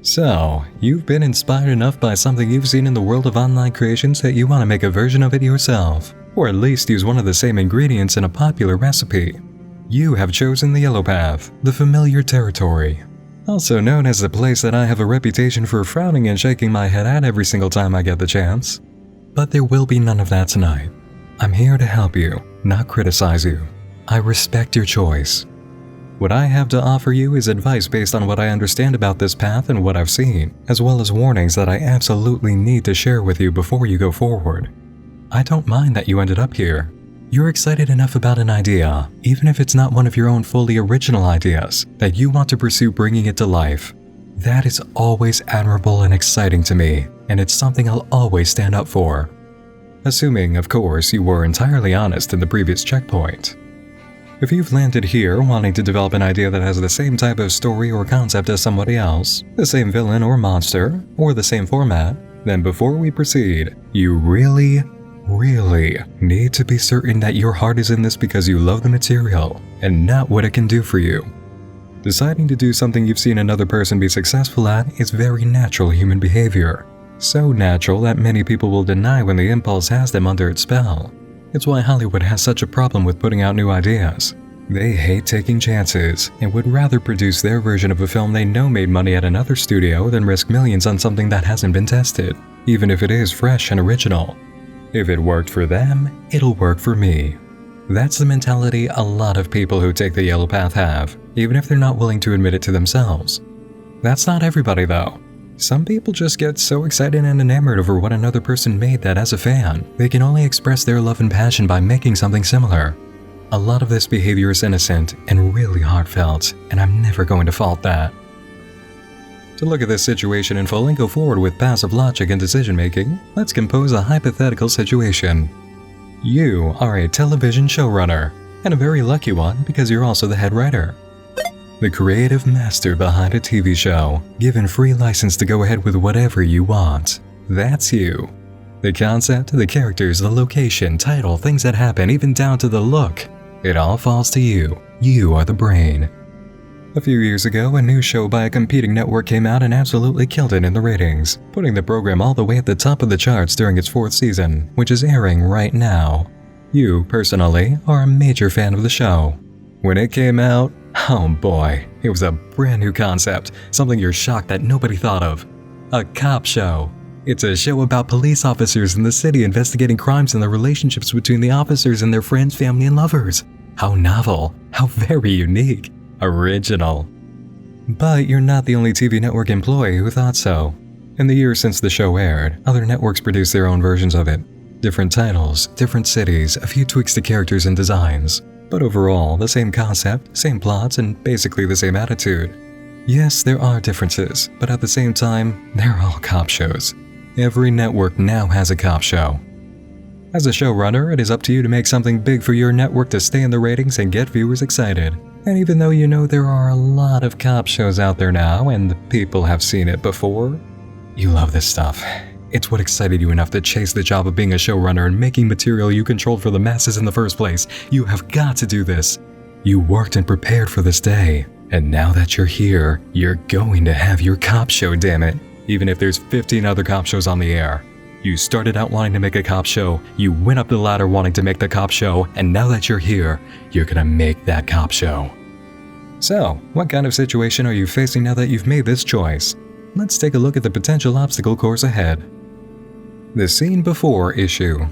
So, you've been inspired enough by something you've seen in the world of online creations that you want to make a version of it yourself, or at least use one of the same ingredients in a popular recipe. You have chosen the yellow path, the familiar territory. Also known as the place that I have a reputation for frowning and shaking my head at every single time I get the chance. But there will be none of that tonight. I'm here to help you, not criticize you. I respect your choice. What I have to offer you is advice based on what I understand about this path and what I've seen, as well as warnings that I absolutely need to share with you before you go forward. I don't mind that you ended up here. You're excited enough about an idea, even if it's not one of your own fully original ideas, that you want to pursue bringing it to life. That is always admirable and exciting to me, and it's something I'll always stand up for. Assuming, of course, you were entirely honest in the previous checkpoint. If you've landed here wanting to develop an idea that has the same type of story or concept as somebody else, the same villain or monster, or the same format, then before we proceed, you really need to be certain that your heart is in this because you love the material and not what it can do for you. Deciding to do something you've seen another person be successful at is very natural human behavior. So natural that many people will deny when the impulse has them under its spell. It's why Hollywood has such a problem with putting out new ideas. They hate taking chances and would rather produce their version of a film they know made money at another studio than risk millions on something that hasn't been tested, even if it is fresh and original. If it worked for them, it'll work for me. That's the mentality a lot of people who take the yellow path have, even if they're not willing to admit it to themselves. That's not everybody though. Some people just get so excited and enamored over what another person made that as a fan, they can only express their love and passion by making something similar. A lot of this behavior is innocent and really heartfelt, and I'm never going to fault that. To look at this situation in full and go forward with passive logic and decision making, let's compose a hypothetical situation. You are a television showrunner, and a very lucky one because you're also the head writer. The creative master behind a TV show, given free license to go ahead with whatever you want. That's you. The concept, the characters, the location, title, things that happen, even down to the look. It all falls to you. You are the brain. A few years ago, a new show by a competing network came out and absolutely killed it in the ratings, putting the program all the way at the top of the charts during its 4th season, which is airing right now. You, personally, are a major fan of the show. When it came out, oh boy, it was a brand new concept, something you're shocked that nobody thought of. A cop show. It's a show about police officers in the city investigating crimes and the relationships between the officers and their friends, family, and lovers. How novel, how very unique, original. But you're not the only TV network employee who thought so. In the years since the show aired, other networks produced their own versions of it. Different titles, different cities, a few tweaks to characters and designs. But overall, the same concept, same plots, and basically the same attitude. Yes, there are differences, but at the same time, they're all cop shows. Every network now has a cop show. As a showrunner, it is up to you to make something big for your network to stay in the ratings and get viewers excited. And even though you know there are a lot of cop shows out there now and people have seen it before, you love this stuff. It's what excited you enough to chase the job of being a showrunner and making material you controlled for the masses in the first place. You have got to do this. You worked and prepared for this day. And now that you're here, you're going to have your cop show, damn it. Even if there's 15 other cop shows on the air. You started out wanting to make a cop show, you went up the ladder wanting to make the cop show, and now that you're here, you're gonna make that cop show. So, what kind of situation are you facing now that you've made this choice? Let's take a look at the potential obstacle course ahead. The seen before issue.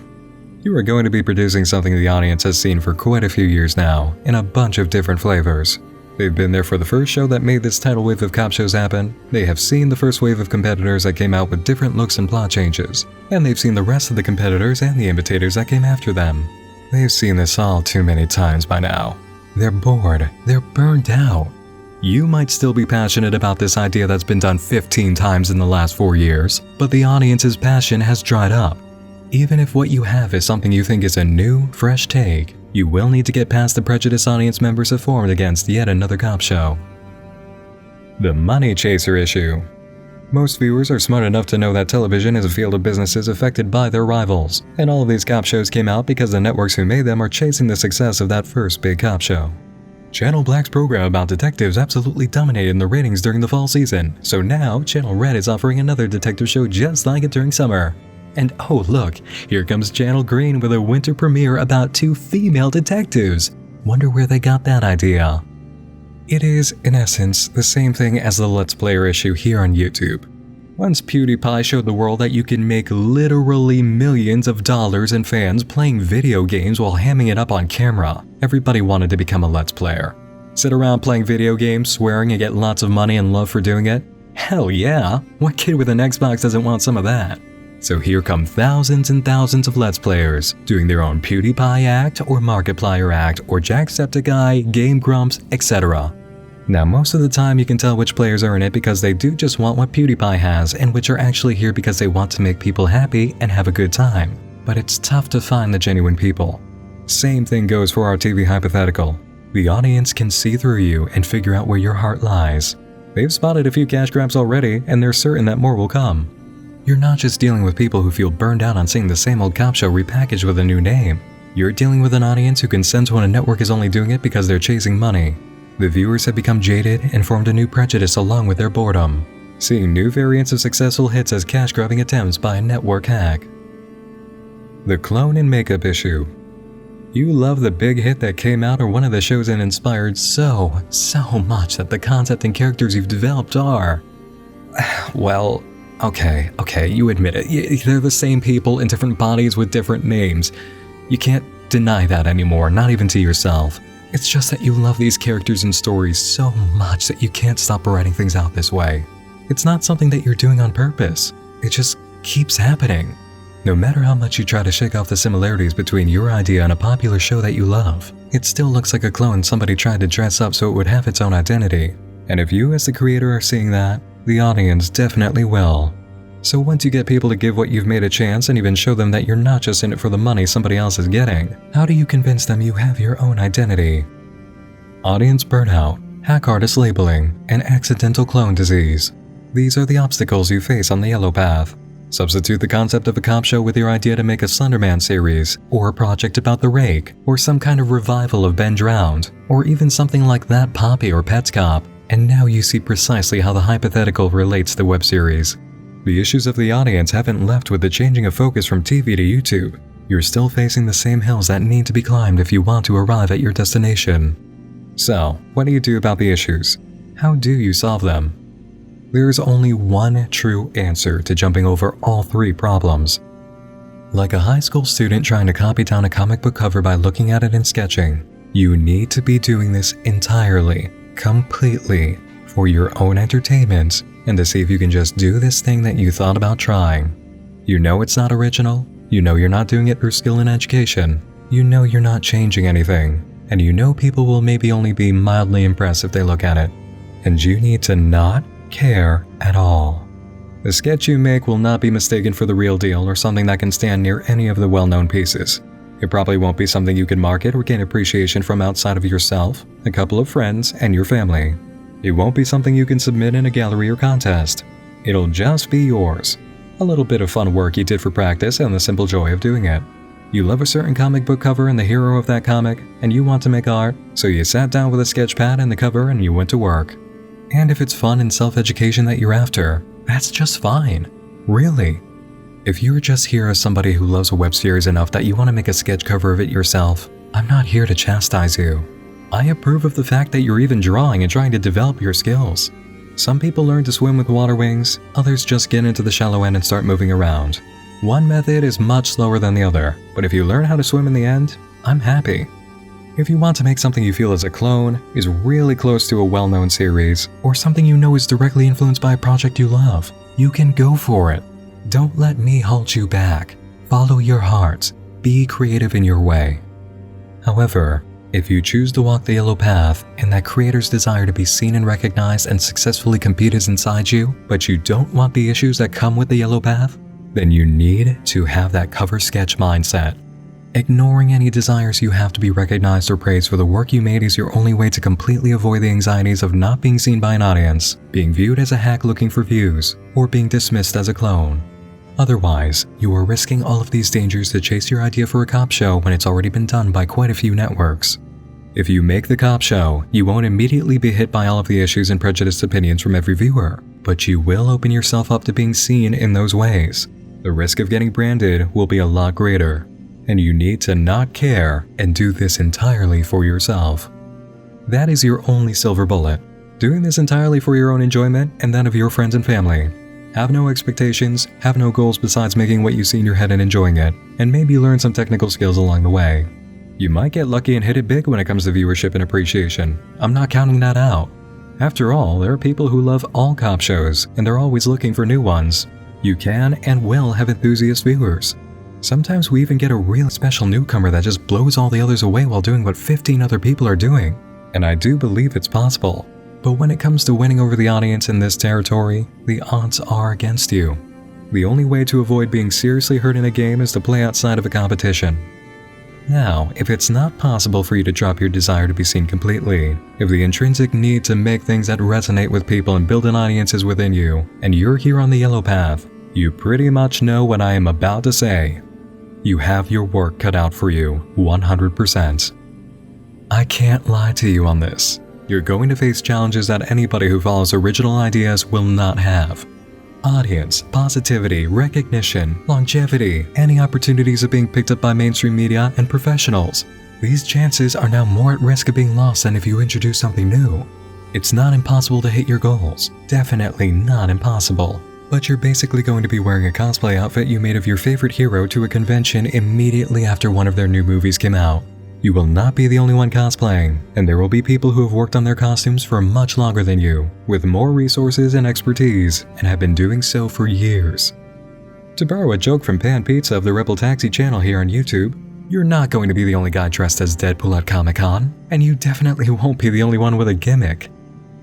You are going to be producing something the audience has seen for quite a few years now, in a bunch of different flavors. They've been there for the first show that made this tidal wave of cop shows happen, they have seen the first wave of competitors that came out with different looks and plot changes, and they've seen the rest of the competitors and the imitators that came after them. They've seen this all too many times by now. They're bored, they're burned out. You might still be passionate about this idea that's been done 15 times in the last 4 years, but the audience's passion has dried up. Even if what you have is something you think is a new, fresh take, you will need to get past the prejudice audience members have formed against yet another cop show. The money chaser issue. Most viewers are smart enough to know that television is a field of businesses affected by their rivals, and all of these cop shows came out because the networks who made them are chasing the success of that first big cop show. Channel Black's program about detectives absolutely dominated in the ratings during the fall season, so now Channel Red is offering another detective show just like it during summer. And oh look, here comes Channel Green with a winter premiere about 2 female detectives. Wonder where they got that idea. It is, in essence, the same thing as the Let's Player issue here on YouTube. Once PewDiePie showed the world that you can make literally millions of dollars in fans playing video games while hamming it up on camera, everybody wanted to become a Let's Player. Sit around playing video games, swearing and get lots of money and love for doing it? Hell yeah! What kid with an Xbox doesn't want some of that? So here come thousands and thousands of Let's Players, doing their own PewDiePie act, or Markiplier act, or Jacksepticeye, Game Grumps, etc. Now most of the time you can tell which players are in it because they do just want what PewDiePie has, and which are actually here because they want to make people happy and have a good time. But it's tough to find the genuine people. Same thing goes for our TV hypothetical. The audience can see through you and figure out where your heart lies. They've spotted a few cash grabs already, and they're certain that more will come. You're not just dealing with people who feel burned out on seeing the same old cop show repackaged with a new name. You're dealing with an audience who can sense when a network is only doing it because they're chasing money. The viewers have become jaded and formed a new prejudice along with their boredom, seeing new variants of successful hits as cash-grabbing attempts by a network hack. The clone and makeup issue. You love the big hit that came out or one of the shows that inspired so much that the concept and characters you've developed are… well, okay, you admit it. They're the same people in different bodies with different names. You can't deny that anymore, not even to yourself. It's just that you love these characters and stories so much that you can't stop writing things out this way. It's not something that you're doing on purpose. It just keeps happening. No matter how much you try to shake off the similarities between your idea and a popular show that you love, it still looks like a clone somebody tried to dress up so it would have its own identity. And if you as the creator are seeing that, the audience definitely will. So once you get people to give what you've made a chance and even show them that you're not just in it for the money somebody else is getting, how do you convince them you have your own identity? Audience burnout, hack artist labeling, and accidental clone disease. These are the obstacles you face on the yellow path. Substitute the concept of a cop show with your idea to make a Slenderman series, or a project about the Rake, or some kind of revival of Ben Drowned, or even something like That Poppy or Pets Cop, and now you see precisely how the hypothetical relates to the web series. The issues of the audience haven't left with the changing of focus from TV to YouTube. You're still facing the same hills that need to be climbed if you want to arrive at your destination. So, what do you do about the issues? How do you solve them? There's only one true answer to jumping over all 3 problems. Like a high school student trying to copy down a comic book cover by looking at it and sketching, you need to be doing this entirely, completely, for your own entertainment, and to see if you can just do this thing that you thought about trying. You know it's not original, you know you're not doing it through skill and education, you know you're not changing anything, and you know people will maybe only be mildly impressed if they look at it. And you need to not care at all. The sketch you make will not be mistaken for the real deal or something that can stand near any of the well-known pieces. It probably won't be something you can market or gain appreciation from outside of yourself, a couple of friends, and your family. It won't be something you can submit in a gallery or contest. It'll just be yours. A little bit of fun work you did for practice and the simple joy of doing it. You love a certain comic book cover and the hero of that comic, and you want to make art, so you sat down with a sketch pad and the cover and you went to work. And if it's fun and self-education that you're after, that's just fine. Really. If you're just here as somebody who loves a web series enough that you want to make a sketch cover of it yourself, I'm not here to chastise you. I approve of the fact that you're even drawing and trying to develop your skills. Some people learn to swim with water wings, others just get into the shallow end and start moving around. One method is much slower than the other, but if you learn how to swim in the end, I'm happy. If you want to make something you feel is a clone, is really close to a well-known series, or something you know is directly influenced by a project you love, you can go for it. Don't let me hold you back. Follow your heart. Be creative in your way. However, if you choose to walk the yellow path and that creator's desire to be seen and recognized and successfully compete is inside you, but you don't want the issues that come with the yellow path, then you need to have that cover sketch mindset. Ignoring any desires you have to be recognized or praised for the work you made is your only way to completely avoid the anxieties of not being seen by an audience, being viewed as a hack looking for views, or being dismissed as a clone. Otherwise, you are risking all of these dangers to chase your idea for a cop show when it's already been done by quite a few networks. If you make the cop show, you won't immediately be hit by all of the issues and prejudiced opinions from every viewer, but you will open yourself up to being seen in those ways. The risk of getting branded will be a lot greater, and you need to not care and do this entirely for yourself. That is your only silver bullet. Doing this entirely for your own enjoyment and that of your friends and family. Have no expectations, have no goals besides making what you see in your head and enjoying it, and maybe learn some technical skills along the way. You might get lucky and hit it big when it comes to viewership and appreciation. I'm not counting that out. After all, there are people who love all cop shows, and they're always looking for new ones. You can and will have enthusiast viewers. Sometimes we even get a real special newcomer that just blows all the others away while doing what 15 other people are doing. And I do believe it's possible. But when it comes to winning over the audience in this territory, the odds are against you. The only way to avoid being seriously hurt in a game is to play outside of a competition. Now, if it's not possible for you to drop your desire to be seen completely, if the intrinsic need to make things that resonate with people and build an audience is within you, and you're here on the yellow path, you pretty much know what I am about to say. You have your work cut out for you, 100%. I can't lie to you on this. You're going to face challenges that anybody who follows original ideas will not have. Audience, positivity, recognition, longevity, any opportunities of being picked up by mainstream media and professionals. These chances are now more at risk of being lost than if you introduce something new. It's not impossible to hit your goals, definitely not impossible. But you're basically going to be wearing a cosplay outfit you made of your favorite hero to a convention immediately after one of their new movies came out. You will not be the only one cosplaying, and there will be people who have worked on their costumes for much longer than you, with more resources and expertise, and have been doing so for years. To borrow a joke from Pan Pizza of the Rebel Taxi channel here on YouTube, you're not going to be the only guy dressed as Deadpool at Comic-Con, and you definitely won't be the only one with a gimmick.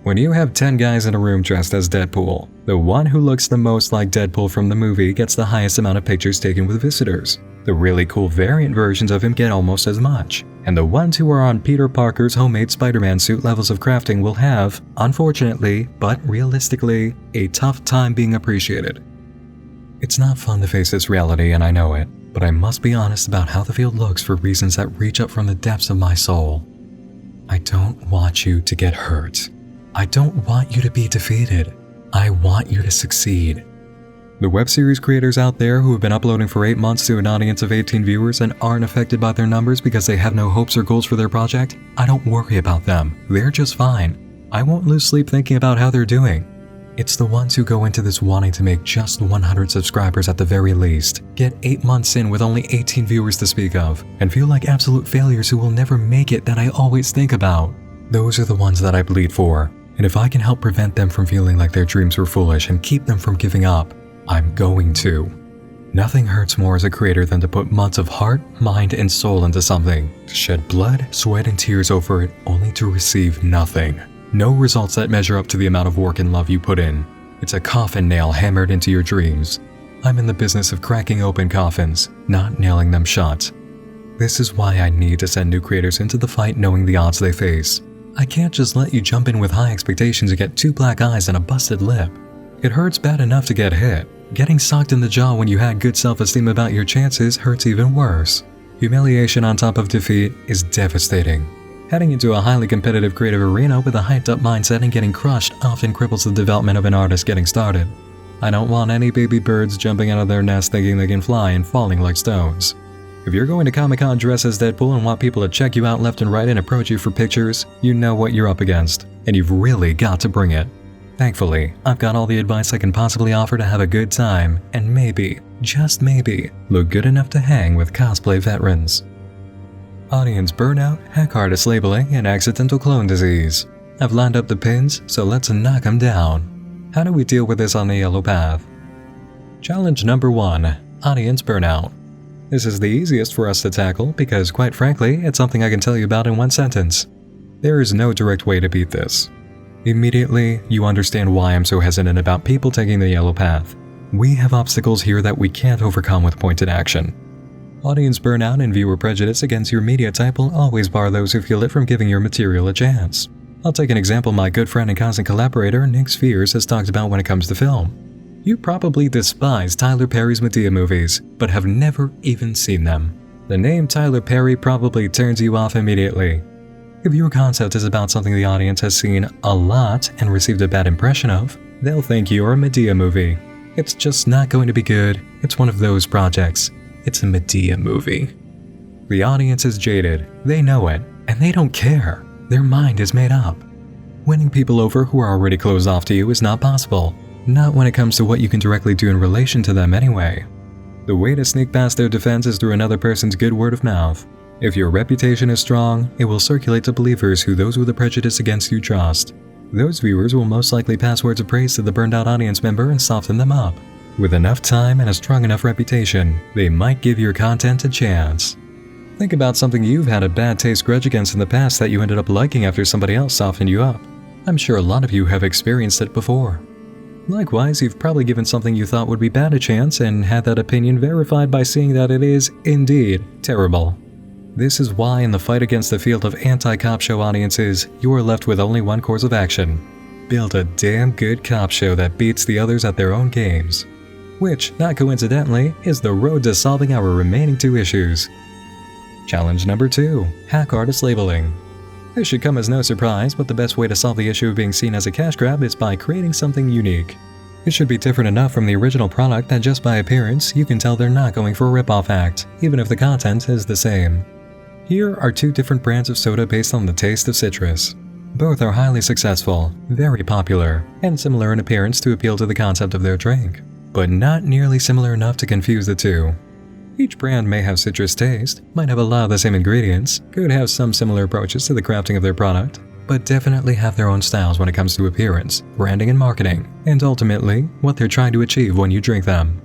When you have 10 guys in a room dressed as Deadpool, the one who looks the most like Deadpool from the movie gets the highest amount of pictures taken with visitors. The really cool variant versions of him get almost as much, and the ones who are on Peter Parker's homemade Spider-Man suit levels of crafting will have, unfortunately, but realistically, a tough time being appreciated. It's not fun to face this reality, and I know it, but I must be honest about how the field looks for reasons that reach up from the depths of my soul. I don't want you to get hurt. I don't want you to be defeated. I want you to succeed. The web series creators out there who have been uploading for 8 months to an audience of 18 viewers and aren't affected by their numbers because they have no hopes or goals for their project, I don't worry about them. They're just fine. I won't lose sleep thinking about how they're doing. It's the ones who go into this wanting to make just 100 subscribers at the very least, get 8 months in with only 18 viewers to speak of, and feel like absolute failures who will never make it that I always think about. Those are the ones that I bleed for, and if I can help prevent them from feeling like their dreams were foolish and keep them from giving up, I'm going to. Nothing hurts more as a creator than to put months of heart, mind, and soul into something, to shed blood, sweat, and tears over it only to receive nothing. No results that measure up to the amount of work and love you put in. It's a coffin nail hammered into your dreams. I'm in the business of cracking open coffins, not nailing them shut. This is why I need to send new creators into the fight knowing the odds they face. I can't just let you jump in with high expectations and get 2 black eyes and a busted lip. It hurts bad enough to get hit. Getting socked in the jaw when you had good self-esteem about your chances hurts even worse. Humiliation on top of defeat is devastating. Heading into a highly competitive creative arena with a hyped-up mindset and getting crushed often cripples the development of an artist getting started. I don't want any baby birds jumping out of their nest thinking they can fly and falling like stones. If you're going to Comic-Con dressed as Deadpool and want people to check you out left and right and approach you for pictures, you know what you're up against, and you've really got to bring it. Thankfully, I've got all the advice I can possibly offer to have a good time, and maybe, just maybe, look good enough to hang with cosplay veterans. Audience burnout, hack artist labeling, and accidental clone disease. I've lined up the pins, so let's knock them down. How do we deal with this on the yellow path? Challenge number 1, audience burnout. This is the easiest for us to tackle because, quite frankly, it's something I can tell you about in one sentence. There is no direct way to beat this. Immediately, you understand why I'm so hesitant about people taking the yellow path. We have obstacles here that we can't overcome with pointed action. Audience burnout and viewer prejudice against your media type will always bar those who feel it from giving your material a chance. I'll take an example my good friend and constant collaborator Nick Spheres has talked about when it comes to film. You probably despise Tyler Perry's Medea movies, but have never even seen them. The name Tyler Perry probably turns you off immediately. If your concept is about something the audience has seen a lot and received a bad impression of, they'll think you're a Medea movie. It's just not going to be good. It's one of those projects. It's a Medea movie. The audience is jaded. They know it, and they don't care. Their mind is made up. Winning people over who are already closed off to you is not possible. Not when it comes to what you can directly do in relation to them anyway. The way to sneak past their defense is through another person's good word of mouth. If your reputation is strong, it will circulate to believers who those with a prejudice against you trust. Those viewers will most likely pass words of praise to the burned out audience member and soften them up. With enough time and a strong enough reputation, they might give your content a chance. Think about something you've had a bad taste grudge against in the past that you ended up liking after somebody else softened you up. I'm sure a lot of you have experienced it before. Likewise, you've probably given something you thought would be bad a chance and had that opinion verified by seeing that it is, indeed, terrible. This is why in the fight against the field of anti-cop show audiences, you are left with only one course of action. Build a damn good cop show that beats the others at their own games. Which, not coincidentally, is the road to solving our remaining two issues. Challenge number 2. Hack artist labeling. This should come as no surprise, but the best way to solve the issue of being seen as a cash grab is by creating something unique. It should be different enough from the original product that just by appearance, you can tell they're not going for a rip-off act, even if the content is the same. Here are 2 different brands of soda based on the taste of citrus. Both are highly successful, very popular, and similar in appearance to appeal to the concept of their drink, but not nearly similar enough to confuse the two. Each brand may have citrus taste, might have a lot of the same ingredients, could have some similar approaches to the crafting of their product, but definitely have their own styles when it comes to appearance, branding and marketing, and ultimately, what they're trying to achieve when you drink them.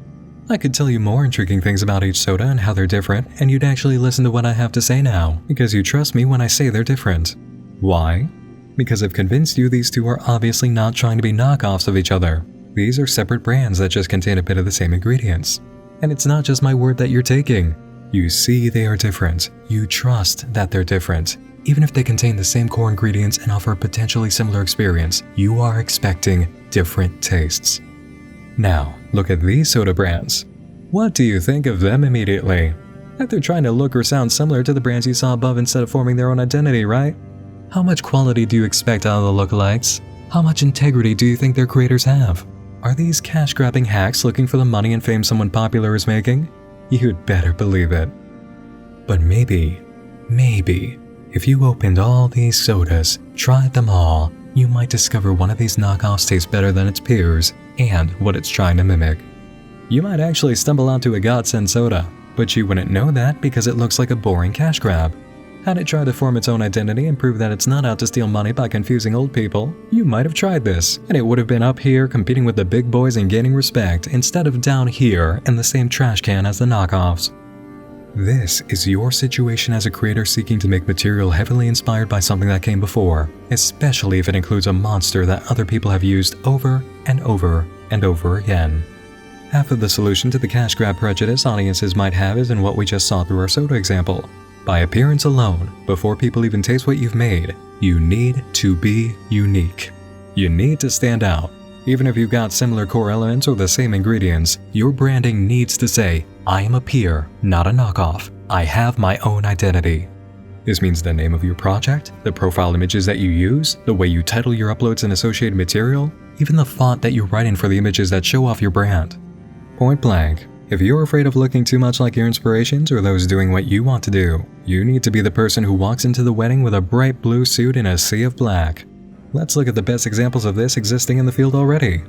I could tell you more intriguing things about each soda and how they're different, and you'd actually listen to what I have to say now, because you trust me when I say they're different. Why? Because I've convinced you these two are obviously not trying to be knockoffs of each other. These are separate brands that just contain a bit of the same ingredients. And it's not just my word that you're taking. You see they are different. You trust that they're different. Even if they contain the same core ingredients and offer a potentially similar experience, you are expecting different tastes. Now, look at these soda brands. What do you think of them immediately? That they're trying to look or sound similar to the brands you saw above instead of forming their own identity, right? How much quality do you expect out of the lookalikes? How much integrity do you think their creators have? Are these cash-grabbing hacks looking for the money and fame someone popular is making? You'd better believe it. But maybe, if you opened all these sodas, tried them all, you might discover one of these knockoffs tastes better than its peers and what it's trying to mimic. You might actually stumble onto a godsend soda, but you wouldn't know that because it looks like a boring cash grab. Had it tried to form its own identity and prove that it's not out to steal money by confusing old people, you might have tried this, and it would have been up here competing with the big boys and gaining respect instead of down here in the same trash can as the knockoffs. This is your situation as a creator seeking to make material heavily inspired by something that came before, especially if it includes a monster that other people have used over and over and over again. Half of the solution to the cash grab prejudice audiences might have is in what we just saw through our soda example. By appearance alone, before people even taste what you've made, you need to be unique. You need to stand out. Even if you've got similar core elements or the same ingredients, your branding needs to say, I am a peer, not a knockoff. I have my own identity. This means the name of your project, the profile images that you use, the way you title your uploads and associated material, even the font that you write in for the images that show off your brand. Point blank. If you're afraid of looking too much like your inspirations or those doing what you want to do, you need to be the person who walks into the wedding with a bright blue suit in a sea of black. Let's look at the best examples of this existing in the field already.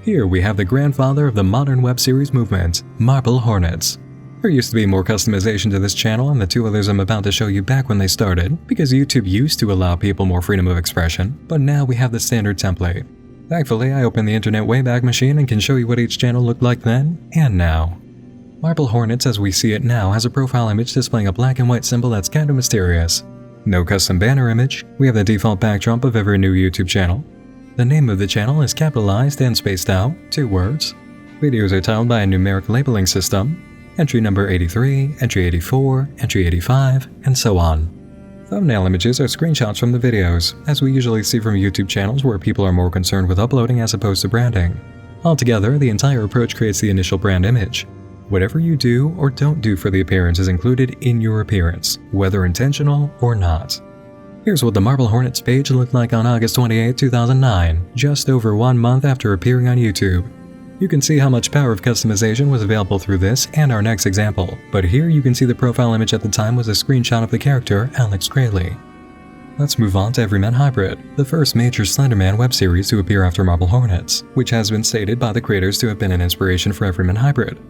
Here we have the grandfather of the modern web series movement, Marble Hornets. There used to be more customization to this channel and the 2 others I'm about to show you back when they started, because YouTube used to allow people more freedom of expression, but now we have the standard template. Thankfully, I opened the internet Wayback Machine and can show you what each channel looked like then and now. Marble Hornets as we see it now has a profile image displaying a black and white symbol that's kind of mysterious. No custom banner image, we have the default backdrop of every new YouTube channel. The name of the channel is capitalized and spaced out, 2 words. Videos are titled by a numeric labeling system, entry number 83, entry 84, entry 85, and so on. Thumbnail images are screenshots from the videos, as we usually see from YouTube channels where people are more concerned with uploading as opposed to branding. Altogether, the entire approach creates the initial brand image. Whatever you do or don't do for the appearance is included in your appearance, whether intentional or not. Here's what the Marble Hornets page looked like on August 28, 2009, just over 1 month after appearing on YouTube. You can see how much power of customization was available through this and our next example, but here you can see the profile image at the time was a screenshot of the character Alex Crayley. Let's move on to Everyman Hybrid, the first major Slenderman web series to appear after Marble Hornets, which has been stated by the creators to have been an inspiration for Everyman Hybrid.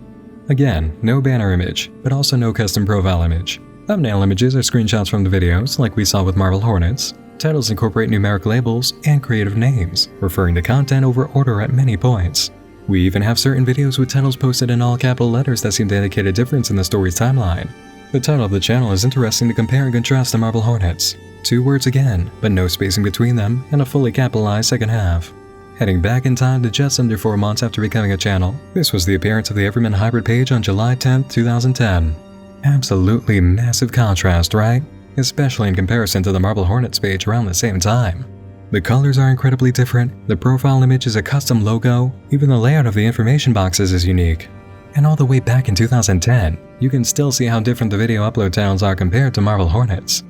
Again, no banner image, but also no custom profile image. Thumbnail images are screenshots from the videos, like we saw with Marble Hornets. Titles incorporate numeric labels and creative names, referring to content over order at many points. We even have certain videos with titles posted in all capital letters that seem to indicate a difference in the story's timeline. The title of the channel is interesting to compare and contrast to Marble Hornets. 2 words again, but no spacing between them, and a fully capitalized second half. Heading back in time to just under 4 months after becoming a channel, this was the appearance of the Everyman Hybrid page on July 10, 2010. Absolutely massive contrast, right? Especially in comparison to the Marble Hornets page around the same time. The colors are incredibly different, the profile image is a custom logo, even the layout of the information boxes is unique. And all the way back in 2010, you can still see how different the video upload titles are compared to Marble Hornets.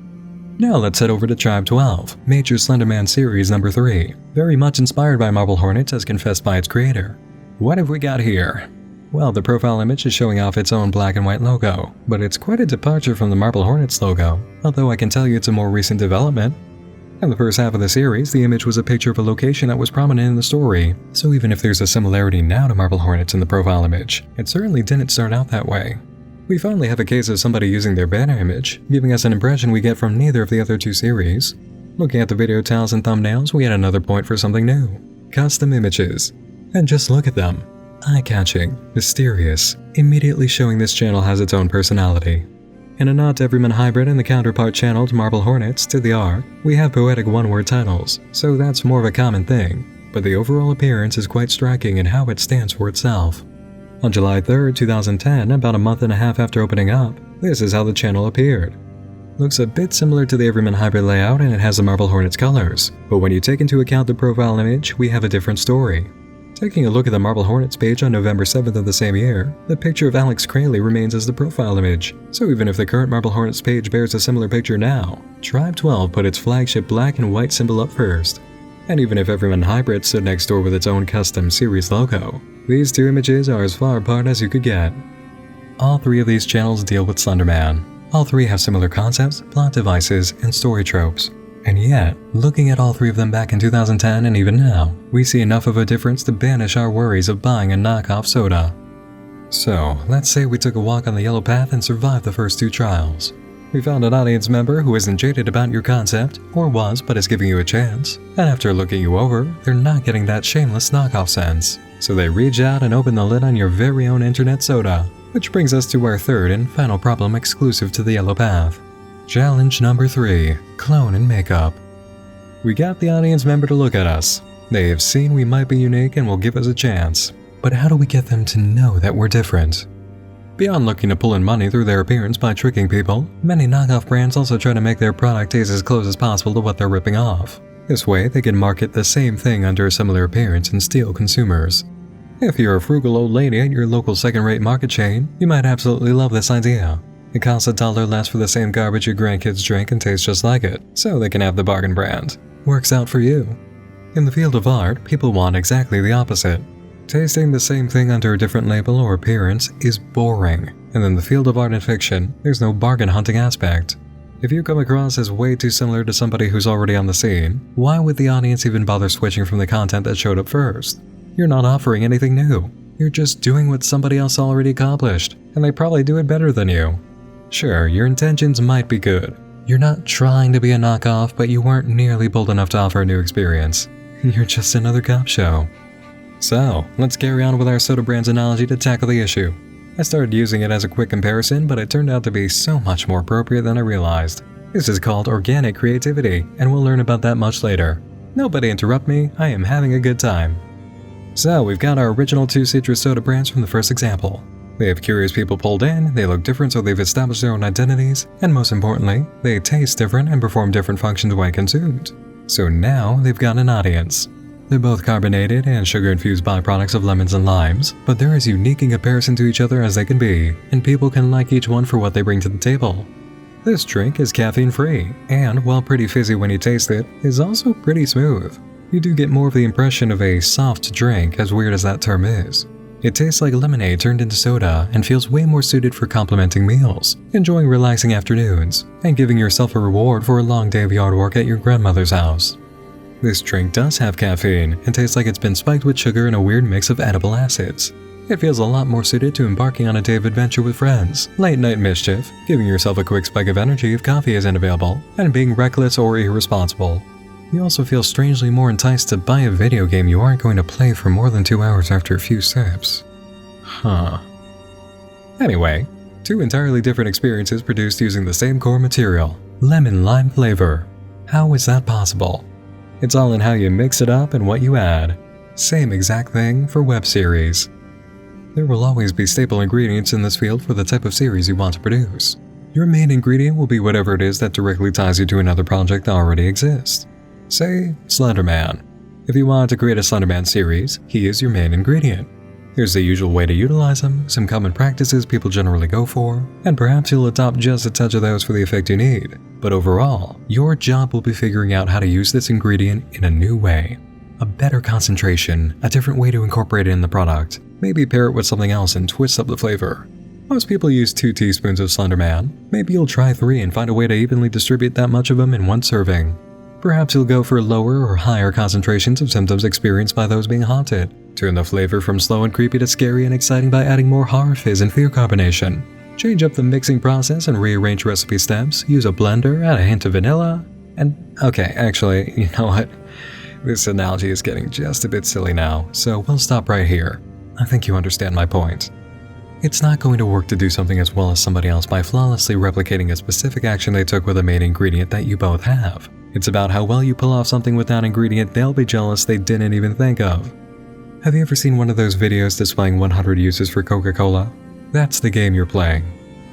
Now let's head over to Tribe 12, Major Slenderman Series number 3, very much inspired by Marble Hornets as confessed by its creator. What have we got here? Well, the profile image is showing off its own black and white logo, but it's quite a departure from the Marble Hornets logo, although I can tell you it's a more recent development. In the first half of the series, the image was a picture of a location that was prominent in the story, so even if there's a similarity now to Marble Hornets in the profile image, it certainly didn't start out that way. We finally have a case of somebody using their banner image, giving us an impression we get from neither of the other 2 series. Looking at the video titles and thumbnails, we had another point for something new. Custom images. And just look at them. Eye-catching, mysterious, immediately showing this channel has its own personality. In a nod to Everyman Hybrid and the counterpart channel to Marble Hornets to the art, we have poetic one-word titles, so that's more of a common thing, but the overall appearance is quite striking in how it stands for itself. On July 3, 2010, about a month and a half after opening up, this is how the channel appeared. Looks a bit similar to the Everyman Hybrid layout and it has the Marble Hornets colors, but when you take into account the profile image, we have a different story. Taking a look at the Marble Hornets page on November 7th of the same year, the picture of Alex Crayley remains as the profile image, so even if the current Marble Hornets page bears a similar picture now, Tribe 12 put its flagship black and white symbol up first. And even if Everyman Hybrid stood next door with its own custom series logo, these 2 images are as far apart as you could get. All 3 of these channels deal with Slenderman. All 3 have similar concepts, plot devices, and story tropes. And yet, looking at all 3 of them back in 2010 and even now, we see enough of a difference to banish our worries of buying a knockoff soda. So, let's say we took a walk on the yellow path and survived the first 2 trials. We found an audience member who isn't jaded about your concept, or was but is giving you a chance, and after looking you over, they're not getting that shameless knockoff sense. So they reach out and open the lid on your very own internet soda, which brings us to our 3rd and final problem exclusive to the yellow path. Challenge number 3, clone and makeup. We got the audience member to look at us. They have seen we might be unique and will give us a chance. But how do we get them to know that we're different? Beyond looking to pull in money through their appearance by tricking people, many knockoff brands also try to make their product taste as close as possible to what they're ripping off. This way, they can market the same thing under a similar appearance and steal consumers. If you're a frugal old lady at your local second-rate market chain, you might absolutely love this idea. It costs $1 less for the same garbage your grandkids drink and tastes just like it, so they can have the bargain brand. Works out for you. In the field of art, people want exactly the opposite. Tasting the same thing under a different label or appearance is boring, and in the field of art and fiction, there's no bargain hunting aspect. If you come across as way too similar to somebody who's already on the scene, why would the audience even bother switching from the content that showed up first? You're not offering anything new. You're just doing what somebody else already accomplished, and they probably do it better than you. Sure, your intentions might be good. You're not trying to be a knockoff, but you weren't nearly bold enough to offer a new experience. You're just another cop show. So, let's carry on with our soda brand's analogy to tackle the issue. I started using it as a quick comparison, but it turned out to be so much more appropriate than I realized. This is called organic creativity, and we'll learn about that much later. Nobody interrupt me, I am having a good time. So, we've got our original 2 citrus soda brands from the first example. They have curious people pulled in, they look different so they've established their own identities, and most importantly, they taste different and perform different functions when consumed. So now they've got an audience. They're both carbonated and sugar-infused byproducts of lemons and limes, but they're as unique in comparison to each other as they can be, and people can like each one for what they bring to the table. This drink is caffeine-free, and while pretty fizzy when you taste it, is also pretty smooth. You do get more of the impression of a soft drink, as weird as that term is. It tastes like lemonade turned into soda and feels way more suited for complementing meals, enjoying relaxing afternoons, and giving yourself a reward for a long day of yard work at your grandmother's house. This drink does have caffeine and tastes like it's been spiked with sugar and a weird mix of edible acids. It feels a lot more suited to embarking on a day of adventure with friends, late night mischief, giving yourself a quick spike of energy if coffee isn't available, and being reckless or irresponsible. You also feel strangely more enticed to buy a video game you aren't going to play for more than 2 hours after a few sips. Anyway, 2 entirely different experiences produced using the same core material, lemon-lime flavor. How is that possible? It's all in how you mix it up and what you add. Same exact thing for web series. There will always be staple ingredients in this field for the type of series you want to produce. Your main ingredient will be whatever it is that directly ties you to another project that already exists. Say, Slenderman. If you want to create a Slenderman series, he is your main ingredient. Here's the usual way to utilize him, some common practices people generally go for, and perhaps you'll adopt just a touch of those for the effect you need. But overall, your job will be figuring out how to use this ingredient in a new way. A better concentration, a different way to incorporate it in the product. Maybe pair it with something else and twist up the flavor. Most people use 2 teaspoons of Slenderman. Maybe you'll try 3 and find a way to evenly distribute that much of them in one serving. Perhaps you'll go for lower or higher concentrations of symptoms experienced by those being haunted. Turn the flavor from slow and creepy to scary and exciting by adding more horror fizz and fear carbonation. Change up the mixing process and rearrange recipe steps. Use a blender, add a hint of vanilla, and okay, actually, you know what? This analogy is getting just a bit silly now, so we'll stop right here. I think you understand my point. It's not going to work to do something as well as somebody else by flawlessly replicating a specific action they took with a main ingredient that you both have. It's about how well you pull off something with that ingredient they'll be jealous they didn't even think of. Have you ever seen one of those videos displaying 100 uses for Coca-Cola? That's the game you're playing.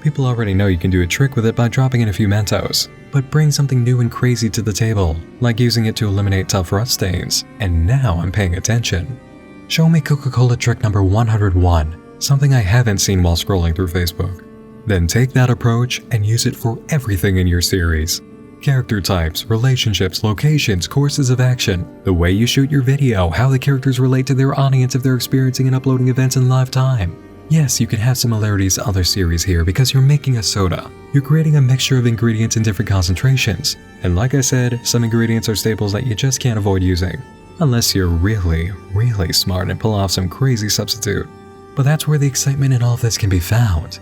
People already know you can do a trick with it by dropping in a few Mentos, but bring something new and crazy to the table, like using it to eliminate tough rust stains. And now I'm paying attention. Show me Coca-Cola trick number 101, something I haven't seen while scrolling through Facebook. Then take that approach and use it for everything in your series. Character types, relationships, locations, courses of action, the way you shoot your video, how the characters relate to their audience if they're experiencing and uploading events in live time. Yes, you can have similarities to other series here because you're making a soda. You're creating a mixture of ingredients in different concentrations. And like I said, some ingredients are staples that you just can't avoid using. Unless you're really, really smart and pull off some crazy substitute. But that's where the excitement in all of this can be found.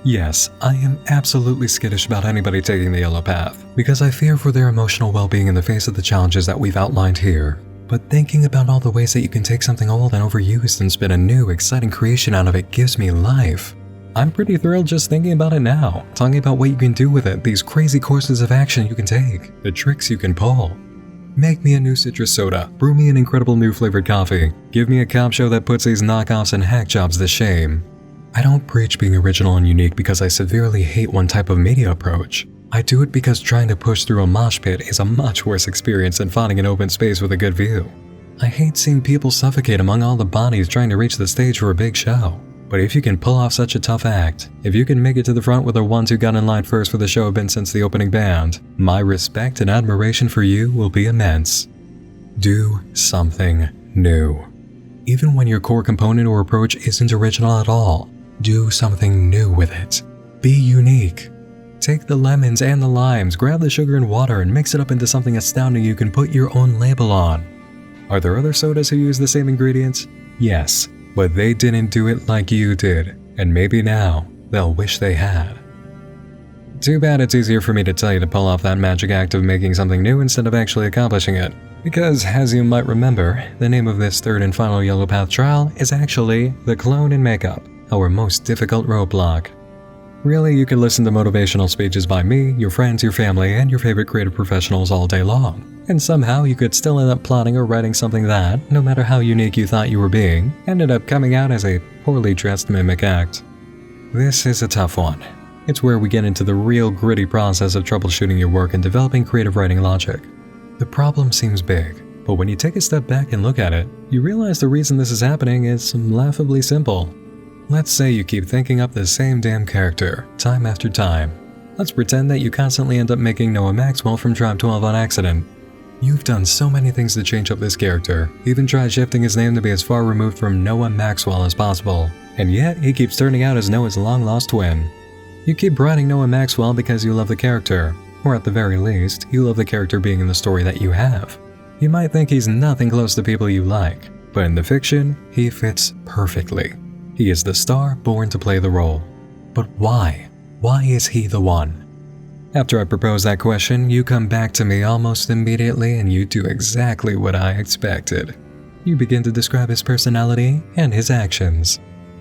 Yes, I am absolutely skittish about anybody taking the yellow path, because I fear for their emotional well-being in the face of the challenges that we've outlined here. But thinking about all the ways that you can take something old and overused and spin a new, exciting creation out of it gives me life. I'm pretty thrilled just thinking about it now, talking about what you can do with it, these crazy courses of action you can take, the tricks you can pull. Make me a new citrus soda, brew me an incredible new flavored coffee, give me a cop show that puts these knockoffs and hack jobs to shame. I don't preach being original and unique because I severely hate one type of media approach. I do it because trying to push through a mosh pit is a much worse experience than finding an open space with a good view. I hate seeing people suffocate among all the bodies trying to reach the stage for a big show. But if you can pull off such a tough act, if you can make it to the front where the ones who got in line first for the show have been since the opening band, my respect and admiration for you will be immense. Do something new. Even when your core component or approach isn't original at all, do something new with it. Be unique. Take the lemons and the limes, grab the sugar and water, and mix it up into something astounding you can put your own label on. Are there other sodas who use the same ingredients? Yes, but they didn't do it like you did, and maybe now they'll wish they had. Too bad it's easier for me to tell you to pull off that magic act of making something new instead of actually accomplishing it. Because, as you might remember, the name of this third and final Yellow Path trial is actually the clone in makeup, our most difficult roadblock. Really, you could listen to motivational speeches by me, your friends, your family, and your favorite creative professionals all day long. And somehow you could still end up plotting or writing something that, no matter how unique you thought you were being, ended up coming out as a poorly dressed mimic act. This is a tough one. It's where we get into the real gritty process of troubleshooting your work and developing creative writing logic. The problem seems big, but when you take a step back and look at it, you realize the reason this is happening is laughably simple. Let's say you keep thinking up the same damn character, time after time. Let's pretend that you constantly end up making Noah Maxwell from Tribe 12 on accident. You've done so many things to change up this character, even tried shifting his name to be as far removed from Noah Maxwell as possible, and yet he keeps turning out as Noah's long-lost twin. You keep writing Noah Maxwell because you love the character, or at the very least, you love the character being in the story that you have. You might think he's nothing close to people you like, but in the fiction, he fits perfectly. He is the star born to play the role. But why? Why is he the one? After I propose that question, you come back to me almost immediately and you do exactly what I expected. You begin to describe his personality and his actions.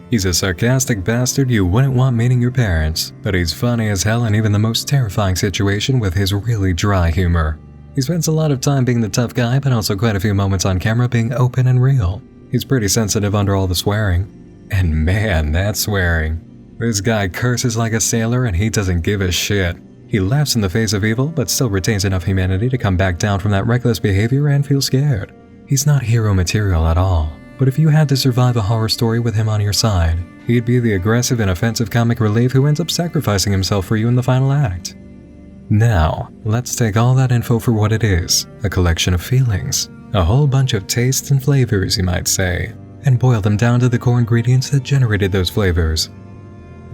He's a sarcastic bastard you wouldn't want meeting your parents, but he's funny as hell in even the most terrifying situation with his really dry humor. He spends a lot of time being the tough guy, but also quite a few moments on camera being open and real. He's pretty sensitive under all the swearing. And man, that swearing. This guy curses like a sailor and he doesn't give a shit. He laughs in the face of evil, but still retains enough humanity to come back down from that reckless behavior and feel scared. He's not hero material at all, but if you had to survive a horror story with him on your side, he'd be the aggressive and offensive comic relief who ends up sacrificing himself for you in the final act. Now, let's take all that info for what it is, a collection of feelings, a whole bunch of tastes and flavors, you might say, and boil them down to the core ingredients that generated those flavors.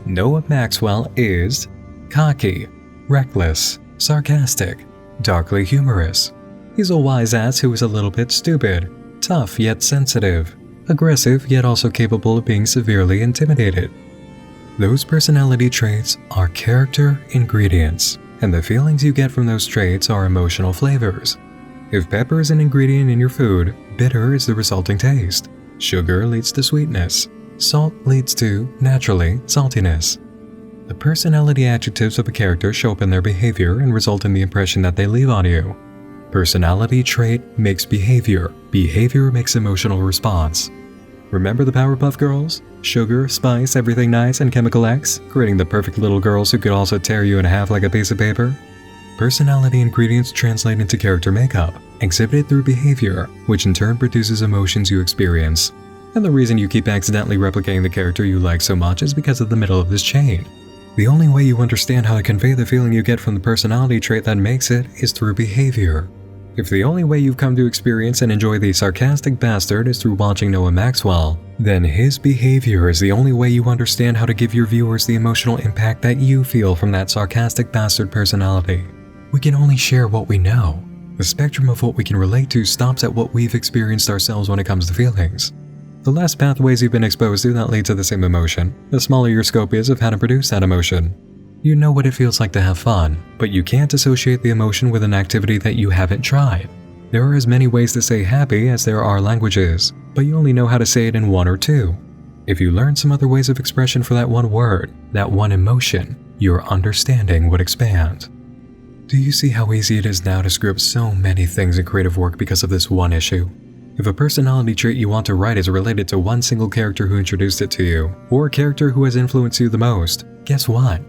Noah Maxwell is cocky, reckless, sarcastic, darkly humorous. He's a wise ass who is a little bit stupid, tough yet sensitive, aggressive yet also capable of being severely intimidated. Those personality traits are character ingredients, and the feelings you get from those traits are emotional flavors. If pepper is an ingredient in your food, bitter is the resulting taste. Sugar leads to sweetness. Salt leads to, naturally, saltiness. The personality adjectives of a character show up in their behavior and result in the impression that they leave on you. Personality trait makes behavior. Behavior makes emotional response. Remember the Powerpuff Girls? Sugar, spice, everything nice, and Chemical X, creating the perfect little girls who could also tear you in half like a piece of paper? Personality ingredients translate into character makeup, exhibited through behavior, which in turn produces emotions you experience. And the reason you keep accidentally replicating the character you like so much is because of the middle of this chain. The only way you understand how to convey the feeling you get from the personality trait that makes it is through behavior. If the only way you've come to experience and enjoy the sarcastic bastard is through watching Noah Maxwell, then his behavior is the only way you understand how to give your viewers the emotional impact that you feel from that sarcastic bastard personality. We can only share what we know. The spectrum of what we can relate to stops at what we've experienced ourselves when it comes to feelings. The less pathways you've been exposed to that lead to the same emotion, the smaller your scope is of how to produce that emotion. You know what it feels like to have fun, but you can't associate the emotion with an activity that you haven't tried. There are as many ways to say happy as there are languages, but you only know how to say it in one or two. If you learn some other ways of expression for that one word, that one emotion, your understanding would expand. Do you see how easy it is now to screw up so many things in creative work because of this one issue? If a personality trait you want to write is related to one single character who introduced it to you, or a character who has influenced you the most, guess what?